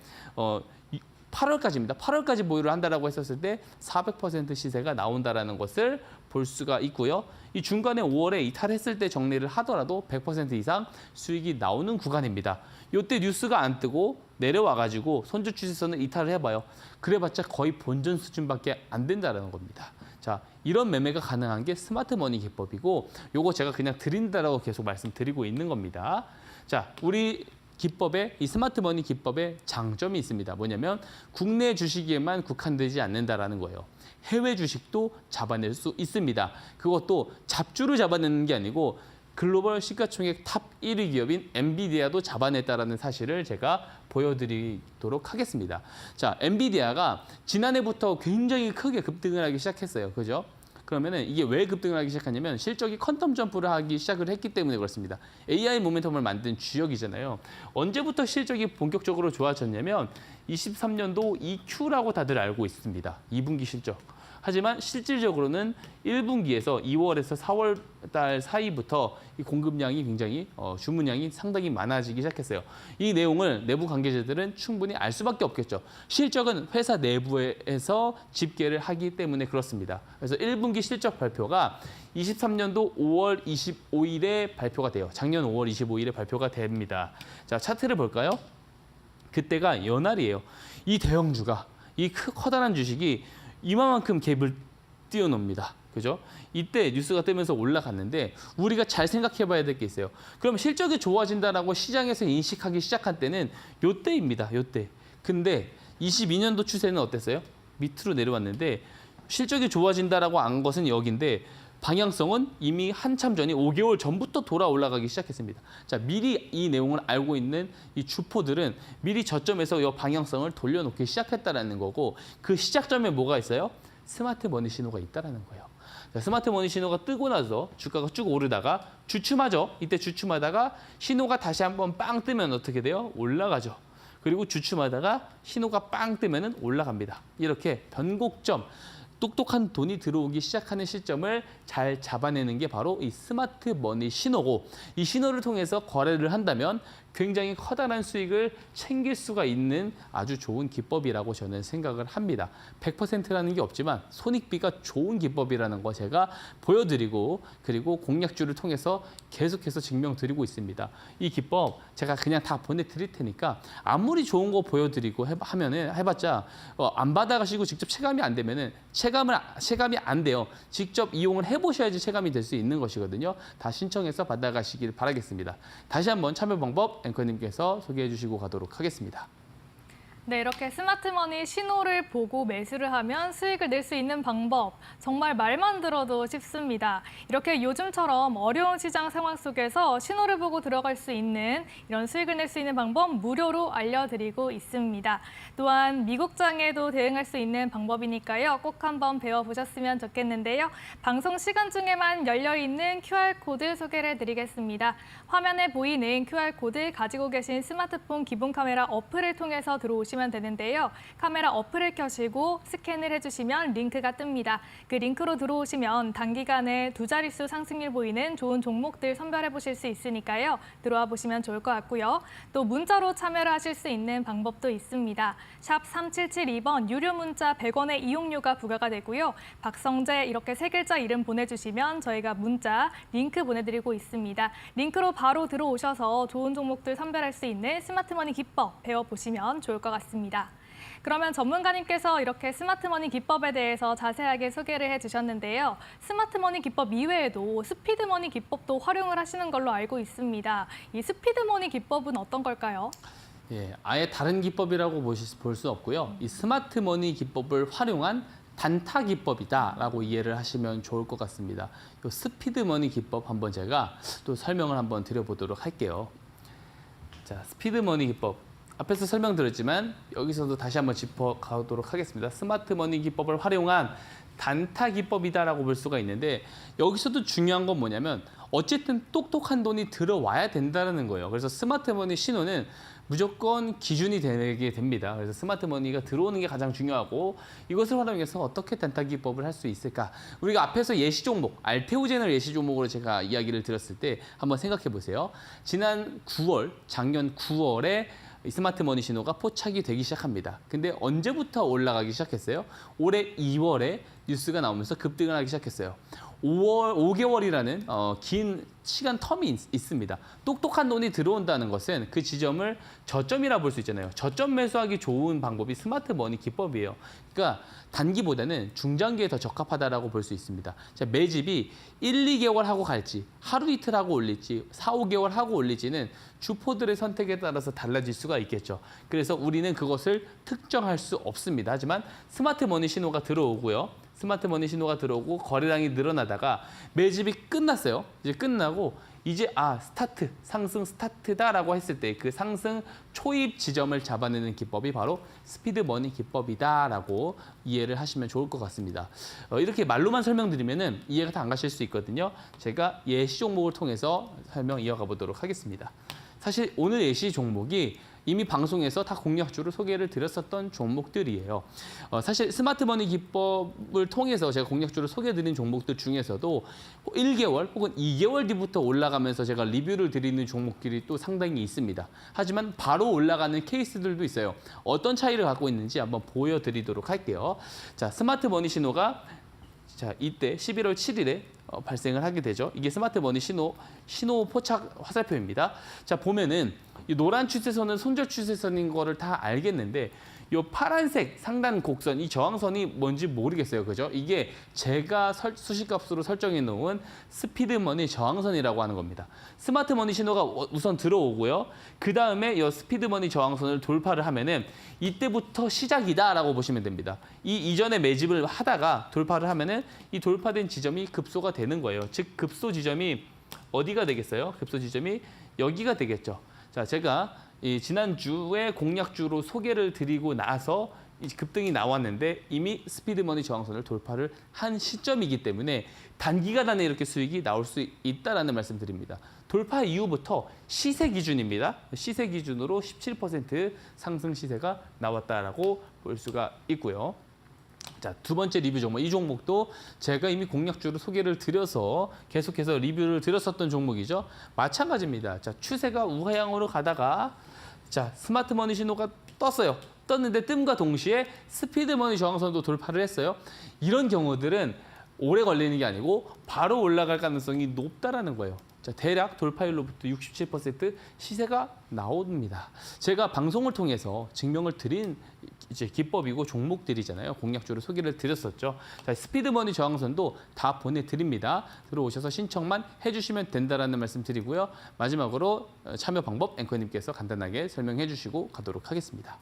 8월까지입니다. 8월까지 보유를 한다라고 했었을 때 400% 시세가 나온다라는 것을 볼 수가 있고요. 이 중간에 5월에 이탈했을 때 정리를 하더라도 100% 이상 수익이 나오는 구간입니다. 이때 뉴스가 안 뜨고 내려와가지고 선주 추세선을 이탈을 해봐요. 그래봤자 거의 본전 수준밖에 안 된다는 겁니다. 자, 이런 매매가 가능한 게 스마트머니 기법이고 요거 제가 그냥 드린다라고 계속 말씀드리고 있는 겁니다. 자, 우리 기법에 이 스마트머니 기법에 장점이 있습니다. 뭐냐면 국내 주식에만 국한되지 않는다라는 거예요. 해외 주식도 잡아낼 수 있습니다. 그것도 잡주를 잡아내는 게 아니고 글로벌 시가총액 탑 1위 기업인 엔비디아도 잡아냈다라는 사실을 제가 보여드리도록 하겠습니다. 자, 엔비디아가 지난해부터 굉장히 크게 급등을 하기 시작했어요. 그죠? 그러면은 이게 왜 급등을 하기 시작하냐면 실적이 퀀텀 점프를 하기 시작을 했기 때문에 그렇습니다. AI 모멘텀을 만든 주역이잖아요. 언제부터 실적이 본격적으로 좋아졌냐면 23년도 EQ라고 다들 알고 있습니다. 2분기 실적. 하지만 실질적으로는 1분기에서 2월에서 4월 달 사이부터 이 공급량이 굉장히 주문량이 상당히 많아지기 시작했어요. 이 내용을 내부 관계자들은 충분히 알 수밖에 없겠죠. 실적은 회사 내부에서 집계를 하기 때문에 그렇습니다. 그래서 1분기 실적 발표가 23년도 5월 25일에 발표가 돼요. 작년 5월 25일에 발표가 됩니다. 자, 차트를 볼까요? 그때가 연말이에요. 이 대형주가 이 커다란 주식이 이만큼 갭을 띄워놓습니다. 그죠? 이때 뉴스가 뜨면서 올라갔는데 우리가 잘 생각해 봐야 될 게 있어요. 그럼 실적이 좋아진다라고 시장에서 인식하기 시작한 때는 요때입니다. 요때. 근데 22년도 추세는 어땠어요? 밑으로 내려왔는데 실적이 좋아진다라고 안 것은 여기인데 방향성은 이미 한참 전에 5개월 전부터 돌아 올라가기 시작했습니다. 자, 미리 이 내용을 알고 있는 이 주포들은 미리 저점에서 이 방향성을 돌려놓기 시작했다라는 거고 그 시작점에 뭐가 있어요? 스마트 머니 신호가 있다라는 거예요. 자, 스마트 머니 신호가 뜨고 나서 주가가 쭉 오르다가 주춤하죠. 이때 주춤하다가 신호가 다시 한번 빵 뜨면 어떻게 돼요? 올라가죠. 그리고 주춤하다가 신호가 빵 뜨면은 올라갑니다. 이렇게 변곡점. 똑똑한 돈이 들어오기 시작하는 시점을 잘 잡아내는 게 바로 이 스마트 머니 신호고 이 신호를 통해서 거래를 한다면 굉장히 커다란 수익을 챙길 수가 있는 아주 좋은 기법이라고 저는 생각을 합니다. 100%라는 게 없지만 손익비가 좋은 기법이라는 거 제가 보여드리고 그리고 공략주를 통해서 계속해서 증명드리고 있습니다. 이 기법 제가 그냥 다 보내드릴 테니까 아무리 좋은 거 보여드리고 하면은 해봤자 안 받아가시고 직접 체감이 안 되면은 체감이 안 돼요. 직접 이용을 해보셔야지 체감이 될 수 있는 것이거든요. 다 신청해서 받아가시길 바라겠습니다. 다시 한번 참여 방법 앵커님께서 소개해 주시고 가도록 하겠습니다. 네, 이렇게 스마트머니 신호를 보고 매수를 하면 수익을 낼 수 있는 방법, 정말 말만 들어도 쉽습니다. 이렇게 요즘처럼 어려운 시장 상황 속에서 신호를 보고 들어갈 수 있는 이런 수익을 낼 수 있는 방법 무료로 알려드리고 있습니다. 또한 미국장에도 대응할 수 있는 방법이니까요. 꼭 한번 배워보셨으면 좋겠는데요. 방송 시간 중에만 열려있는 QR코드 소개를 해드리겠습니다. 화면에 보이는 QR코드 가지고 계신 스마트폰 기본 카메라 어플을 통해서 들어오시면 되는데요. 카메라 어플을 켜시고 스캔을 해주시면 링크가 뜹니다. 그 링크로 들어오시면 단기간에 두 자릿수 상승률 보이는 좋은 종목들 선별해 보실 수 있으니까요. 들어와 보시면 좋을 것 같고요. 또 문자로 참여를 하실 수 있는 방법도 있습니다. 샵 3772번 유료 문자 100원의 이용료가 부과가 되고요. 박성재 이렇게 세 글자 이름 보내주시면 저희가 문자 링크 보내드리고 있습니다. 링크로 바로 들어오셔서 좋은 종목들 선별할 수 있는 스마트머니 기법 배워보시면 좋을 것 같습니다. 그러면 전문가님께서 이렇게 스마트머니 기법에 대해서 자세하게 소개를 해주셨는데요. 스마트머니 기법 이외에도 스피드머니 기법도 활용을 하시는 걸로 알고 있습니다. 이 스피드머니 기법은 어떤 걸까요? 예, 아예 다른 기법이라고 볼 수 없고요. 이 스마트머니 기법을 활용한 단타 기법이다라고 이해를 하시면 좋을 것 같습니다. 이 스피드머니 기법 한번 제가 또 설명을 한번 드려보도록 할게요. 자, 스피드머니 기법. 앞에서 설명드렸지만 여기서도 다시 한번 짚어가도록 하겠습니다. 스마트머니 기법을 활용한 단타 기법이다라고 볼 수가 있는데 여기서도 중요한 건 뭐냐면 어쨌든 똑똑한 돈이 들어와야 된다는 거예요. 그래서 스마트머니 신호는 무조건 기준이 되게 됩니다. 그래서 스마트머니가 들어오는 게 가장 중요하고 이것을 활용해서 어떻게 단타 기법을 할 수 있을까? 우리가 앞에서 예시 종목, 알테오젠을 예시 종목으로 제가 이야기를 드렸을 때 한번 생각해 보세요. 지난 9월, 작년 9월에 이 스마트 머니 신호가 포착이 되기 시작합니다. 근데 언제부터 올라가기 시작했어요? 올해 2월에 뉴스가 나오면서 급등을 하기 시작했어요. 5개월이라는 긴 시간 텀이 있습니다. 똑똑한 돈이 들어온다는 것은 그 지점을 저점이라 볼 수 있잖아요. 저점 매수하기 좋은 방법이 스마트 머니 기법이에요. 그러니까 단기보다는 중장기에 더 적합하다라고 볼 수 있습니다. 자, 매집이 1, 2개월 하고 갈지, 하루 이틀 하고 올릴지, 4, 5개월 하고 올릴지는 주포들의 선택에 따라서 달라질 수가 있겠죠. 그래서 우리는 그것을 특정할 수 없습니다. 하지만 스마트 머니 신호가 들어오고요. 스마트 머니 신호가 들어오고 거래량이 늘어나다가 매집이 끝났어요. 이제 끝나고 이제 스타트, 상승 스타트다라고 했을 때 그 상승 초입 지점을 잡아내는 기법이 바로 스피드 머니 기법이다라고 이해를 하시면 좋을 것 같습니다. 이렇게 말로만 설명드리면은 이해가 다 안 가실 수 있거든요. 제가 예시 종목을 통해서 설명 이어가 보도록 하겠습니다. 사실 오늘 예시 종목이 이미 방송에서 다 공략주를 소개를 드렸었던 종목들이에요. 사실 스마트머니 기법을 통해서 제가 공략주를 소개해드린 종목들 중에서도 1개월 혹은 2개월 뒤부터 올라가면서 제가 리뷰를 드리는 종목들이 또 상당히 있습니다. 하지만 바로 올라가는 케이스들도 있어요. 어떤 차이를 갖고 있는지 한번 보여드리도록 할게요. 자, 스마트머니 신호가 이때 11월 7일에 발생을 하게 되죠. 이게 스마트 머니 신호 포착 화살표입니다. 자, 보면은 이 노란 추세선은 손절 추세선인 거를 다 알겠는데 이 파란색 상단 곡선, 이 저항선이 뭔지 모르겠어요. 그죠? 이게 제가 수식값으로 설정해 놓은 스피드 머니 저항선이라고 하는 겁니다. 스마트 머니 신호가 우선 들어오고요. 그 다음에 이 스피드 머니 저항선을 돌파를 하면은 이때부터 시작이다라고 보시면 됩니다. 이 이전에 매집을 하다가 돌파를 하면은 이 돌파된 지점이 급소가 되는 거예요. 즉 급소 지점이 어디가 되겠어요? 급소 지점이 여기가 되겠죠. 자, 제가 지난주에 공략주로 소개를 드리고 나서 급등이 나왔는데 이미 스피드머니 저항선을 돌파를 한 시점이기 때문에 단기간에 이렇게 수익이 나올 수 있다는 말씀 드립니다. 돌파 이후부터 시세 기준입니다. 시세 기준으로 17% 상승 시세가 나왔다라고 볼 수가 있고요. 자, 두 번째 리뷰 종목. 이 종목도 제가 이미 공략주로 소개를 드려서 계속해서 리뷰를 드렸었던 종목이죠. 마찬가지입니다. 자, 추세가 우하향으로 가다가 자, 스마트 머니 신호가 떴어요. 떴는데 뜸과 동시에 스피드 머니 저항선도 돌파를 했어요. 이런 경우들은 오래 걸리는 게 아니고 바로 올라갈 가능성이 높다라는 거예요. 자, 대략 돌파율로부터 67% 시세가 나옵니다. 제가 방송을 통해서 증명을 드린 이제 기법이고 종목들이잖아요. 공략주로 소개를 드렸었죠. 자, 스피드머니 저항선도 다 보내드립니다. 들어오셔서 신청만 해주시면 된다라는 말씀 드리고요. 마지막으로 참여 방법 앵커님께서 간단하게 설명해 주시고 가도록 하겠습니다.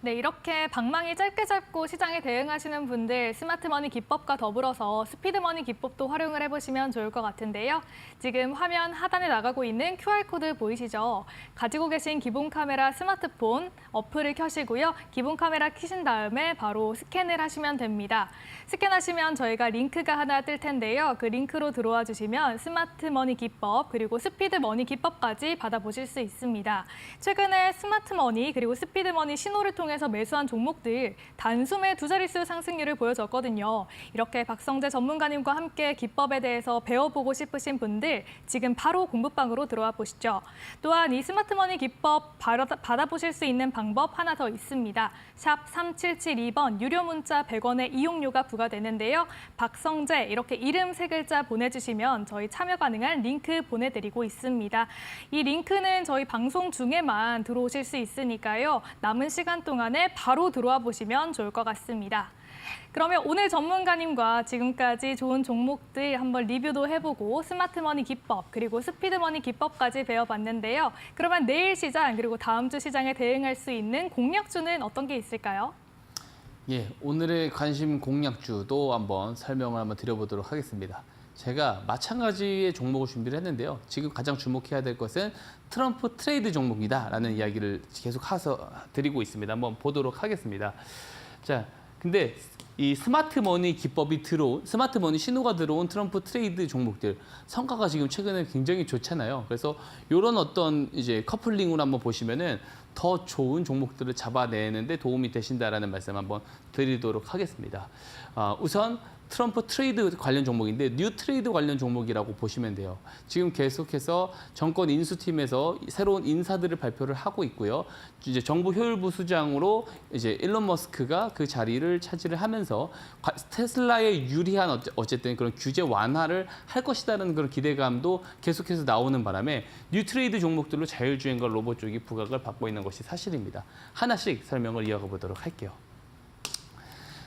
네, 이렇게 방망이 짧게 잡고 시장에 대응하시는 분들 스마트머니 기법과 더불어서 스피드머니 기법도 활용을 해보시면 좋을 것 같은데요. 지금 화면 하단에 나가고 있는 QR코드 보이시죠? 가지고 계신 기본 카메라 스마트폰 어플을 켜시고요. 기본 카메라 켜신 다음에 바로 스캔을 하시면 됩니다. 스캔하시면 저희가 링크가 하나 뜰 텐데요. 그 링크로 들어와 주시면 스마트머니 기법 그리고 스피드머니 기법까지 받아보실 수 있습니다. 최근에 스마트머니 그리고 스피드머니 신호를 통해서 매수한 종목들 단숨에 두 자릿수 상승률을 보여줬거든요. 이렇게 박성재 전문가님과 함께 기법에 대해서 배워보고 싶으신 분들 지금 바로 공부방으로 들어와 보시죠. 또한 이 스마트머니 기법 받아보실 수 있는 방법 하나 더 있습니다. 샵 3772번 유료 문자 100원의 이용료가 부과되는데요. 박성재 이렇게 이름 세 글자 보내주시면 저희 참여 가능한 링크 보내드리고 있습니다. 이 링크는 저희 방송 중에만 들어오실 수 있으니까요. 남은 시간 동안에 바로 들어와 보시면 좋을 것 같습니다. 그러면 오늘 전문가님과 지금까지 좋은 종목들 한번 리뷰도 해보고 스마트머니 기법 그리고 스피드머니 기법까지 배워봤는데요. 그러면 내일 시장 그리고 다음 주 시장에 대응할 수 있는 공략주는 어떤 게 있을까요? 예, 오늘의 관심 공략주도 한번 설명을 한번 드려보도록 하겠습니다. 제가 마찬가지의 종목을 준비를 했는데요. 지금 가장 주목해야 될 것은 트럼프 트레이드 종목이다라는 이야기를 계속 드리고 있습니다. 한번 보도록 하겠습니다. 자, 근데 이 스마트머니 기법이 스마트머니 신호가 들어온 트럼프 트레이드 종목들 성과가 지금 최근에 굉장히 좋잖아요. 그래서 이런 어떤 이제 커플링으로 한번 보시면은 더 좋은 종목들을 잡아내는데 도움이 되신다라는 말씀 한번 드리도록 하겠습니다. 우선 트럼프 트레이드 관련 종목인데 뉴 트레이드 관련 종목이라고 보시면 돼요. 지금 계속해서 정권 인수팀에서 새로운 인사들을 발표를 하고 있고요. 이제 정부 효율부 수장으로 이제 일론 머스크가 그 자리를 차지를 하면서 테슬라에 유리한 어쨌든 그런 규제 완화를 할 것이다라는 그런 기대감도 계속해서 나오는 바람에 뉴 트레이드 종목들로 자율주행과 로봇 쪽이 부각을 받고 있는 것이 사실입니다. 하나씩 설명을 이어가 보도록 할게요.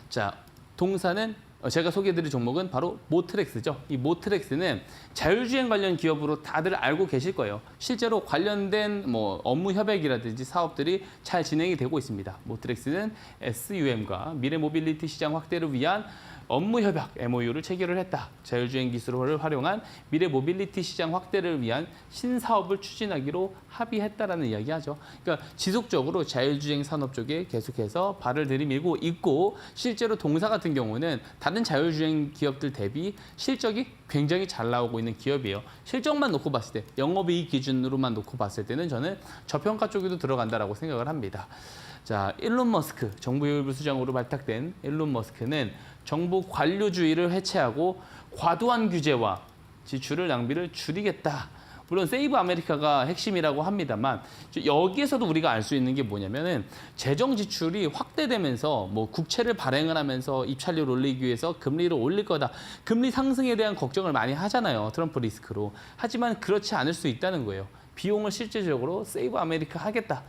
자, 동사는 제가 소개해드릴 종목은 바로 모트렉스죠. 이 모트렉스는 자율주행 관련 기업으로 다들 알고 계실 거예요. 실제로 관련된 뭐 업무 협약이라든지 사업들이 잘 진행이 되고 있습니다. 모트렉스는 SUM과 미래 모빌리티 시장 확대를 위한 업무 협약 MOU를 체결을 했다. 자율주행 기술을 활용한 미래 모빌리티 시장 확대를 위한 신사업을 추진하기로 합의했다라는 이야기하죠. 그러니까 지속적으로 자율주행 산업 쪽에 계속해서 발을 들이밀고 있고 실제로 동사 같은 경우는 다른 자율주행 기업들 대비 실적이 굉장히 잘 나오고 있는 기업이에요. 실적만 놓고 봤을 때 영업이익 기준으로만 놓고 봤을 때는 저는 저평가 쪽에도 들어간다라고 생각을 합니다. 자, 일론 머스크 정부 효율부 수장으로 발탁된 일론 머스크는 정부 관료주의를 해체하고 과도한 규제와 지출을 낭비를 줄이겠다. 물론 세이브 아메리카가 핵심이라고 합니다만 여기에서도 우리가 알 수 있는 게 뭐냐면은 재정 지출이 확대되면서 뭐 국채를 발행을 하면서 입찰료를 올리기 위해서 금리를 올릴 거다. 금리 상승에 대한 걱정을 많이 하잖아요. 트럼프 리스크로. 하지만 그렇지 않을 수 있다는 거예요. 비용을 실질적으로 세이브 아메리카 하겠다.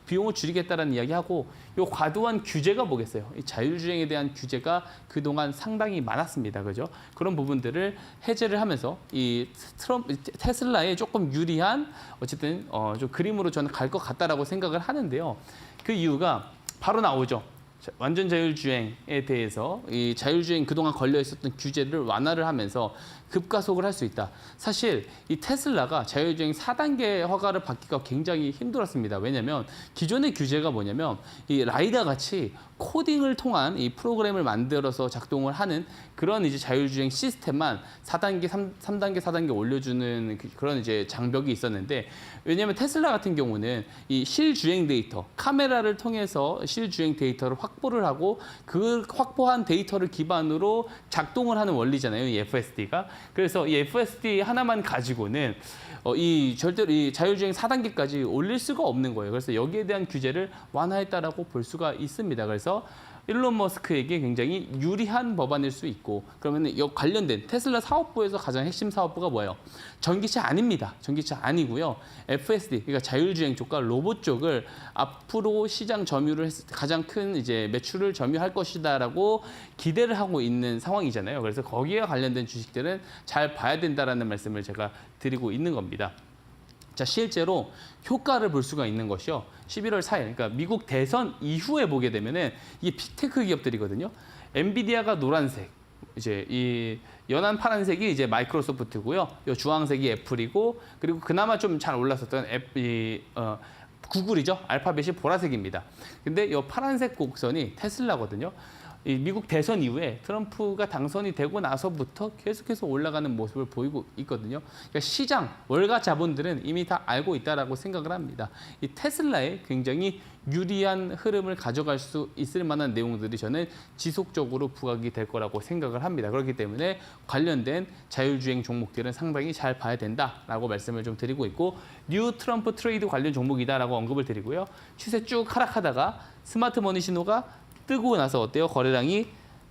비용을 줄이겠다는 이야기하고 이 과도한 규제가 뭐겠어요? 이 자율주행에 대한 규제가 그동안 상당히 많았습니다. 그죠? 그런 부분들을 해제를 하면서 이 테슬라에 조금 유리한 어쨌든 좀 그림으로 저는 갈 것 같다라고 생각을 하는데요. 그 이유가 바로 나오죠. 완전 자율주행에 대해서 이 자율주행 그동안 걸려 있었던 규제를 완화를 하면서 급가속을 할 수 있다. 사실 이 테슬라가 자율주행 4단계 허가를 받기가 굉장히 힘들었습니다. 왜냐하면 기존의 규제가 뭐냐면 이 라이다 같이 코딩을 통한 이 프로그램을 만들어서 작동을 하는 그런 이제 자율주행 시스템만 4단계, 3단계, 4단계 올려주는 그런 이제 장벽이 있었는데 왜냐하면 테슬라 같은 경우는 이 실주행 데이터, 카메라를 통해서 실주행 데이터를 확보를 하고 그 확보한 데이터를 기반으로 작동을 하는 원리잖아요. 이 FSD가. 그래서 이 FSD 하나만 가지고는 이 절대로 이 자율주행 4단계까지 올릴 수가 없는 거예요. 그래서 여기에 대한 규제를 완화했다라고 볼 수가 있습니다. 그래서 일론 머스크에게 굉장히 유리한 법안일 수 있고 그러면 이 관련된 테슬라 사업부에서 가장 핵심 사업부가 뭐예요? 전기차 아닙니다. 전기차 아니고요. FSD 그러니까 자율주행 쪽과 로봇 쪽을 앞으로 시장 점유를 가장 큰 이제 매출을 점유할 것이다라고 기대를 하고 있는 상황이잖아요. 그래서 거기에 관련된 주식들은 잘 봐야 된다라는 말씀을 제가 드리고 있는 겁니다. 자, 실제로 효과를 볼 수가 있는 것이요. 11월 4일, 그러니까 미국 대선 이후에 보게 되면은 이게 빅테크 기업들이거든요. 엔비디아가 노란색, 이제 이 연한 파란색이 이제 마이크로소프트고요. 이 주황색이 애플이고, 그리고 그나마 좀 잘 올랐었던 구글이죠. 알파벳이 보라색입니다. 근데 이 파란색 곡선이 테슬라거든요. 이 미국 대선 이후에 트럼프가 당선이 되고 나서부터 계속해서 올라가는 모습을 보이고 있거든요. 그러니까 시장, 월가 자본들은 이미 다 알고 있다라고 생각을 합니다. 이 테슬라에 굉장히 유리한 흐름을 가져갈 수 있을 만한 내용들이 저는 지속적으로 부각이 될 거라고 생각을 합니다. 그렇기 때문에 관련된 자율주행 종목들은 상당히 잘 봐야 된다라고 말씀을 좀 드리고 있고 뉴 트럼프 트레이드 관련 종목이다라고 언급을 드리고요. 추세 쭉 하락하다가 스마트 머니 신호가 뜨고 나서 어때요? 거래량이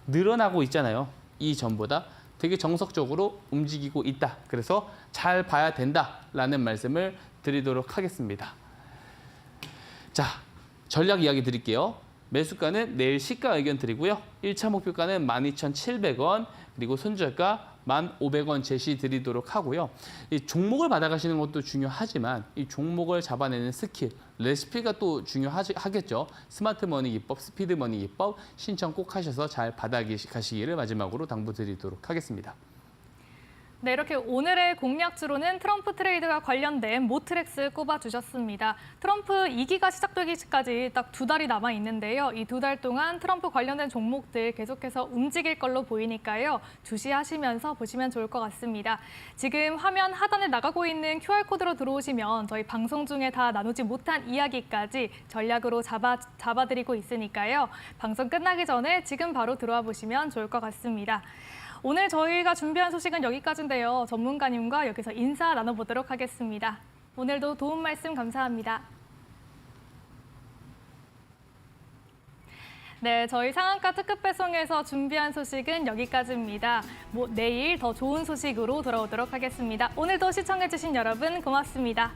늘어나고 있잖아요. 이전보다 되게 정석적으로 움직이고 있다. 그래서 잘 봐야 된다라는 말씀을 드리도록 하겠습니다. 자, 전략 이야기 드릴게요. 매수가는 내일 시가 의견 드리고요. 1차 목표가는 12,700원, 그리고 손절가 1,500원 제시 드리도록 하고요. 이 종목을 받아가시는 것도 중요하지만 이 종목을 잡아내는 스킬, 레시피가 또 중요하겠죠. 스마트 머니 기법, 스피드 머니 기법 신청 꼭 하셔서 잘 받아가시기를 마지막으로 당부드리도록 하겠습니다. 네, 이렇게 오늘의 공략주로는 트럼프 트레이드와 관련된 모트렉스 꼽아주셨습니다. 트럼프 2기가 시작되기까지 딱 2달이 남아 있는데요. 이 2달 동안 트럼프 관련된 종목들 계속해서 움직일 걸로 보이니까요. 주시하시면서 보시면 좋을 것 같습니다. 지금 화면 하단에 나가고 있는 QR코드로 들어오시면 저희 방송 중에 다 나누지 못한 이야기까지 전략으로 잡아드리고 있으니까요. 방송 끝나기 전에 지금 바로 들어와 보시면 좋을 것 같습니다. 오늘 저희가 준비한 소식은 여기까지인데요. 전문가님과 여기서 인사 나눠보도록 하겠습니다. 오늘도 도움 말씀 감사합니다. 네, 저희 상한가 특급 배송에서 준비한 소식은 여기까지입니다. 내일 더 좋은 소식으로 돌아오도록 하겠습니다. 오늘도 시청해주신 여러분 고맙습니다.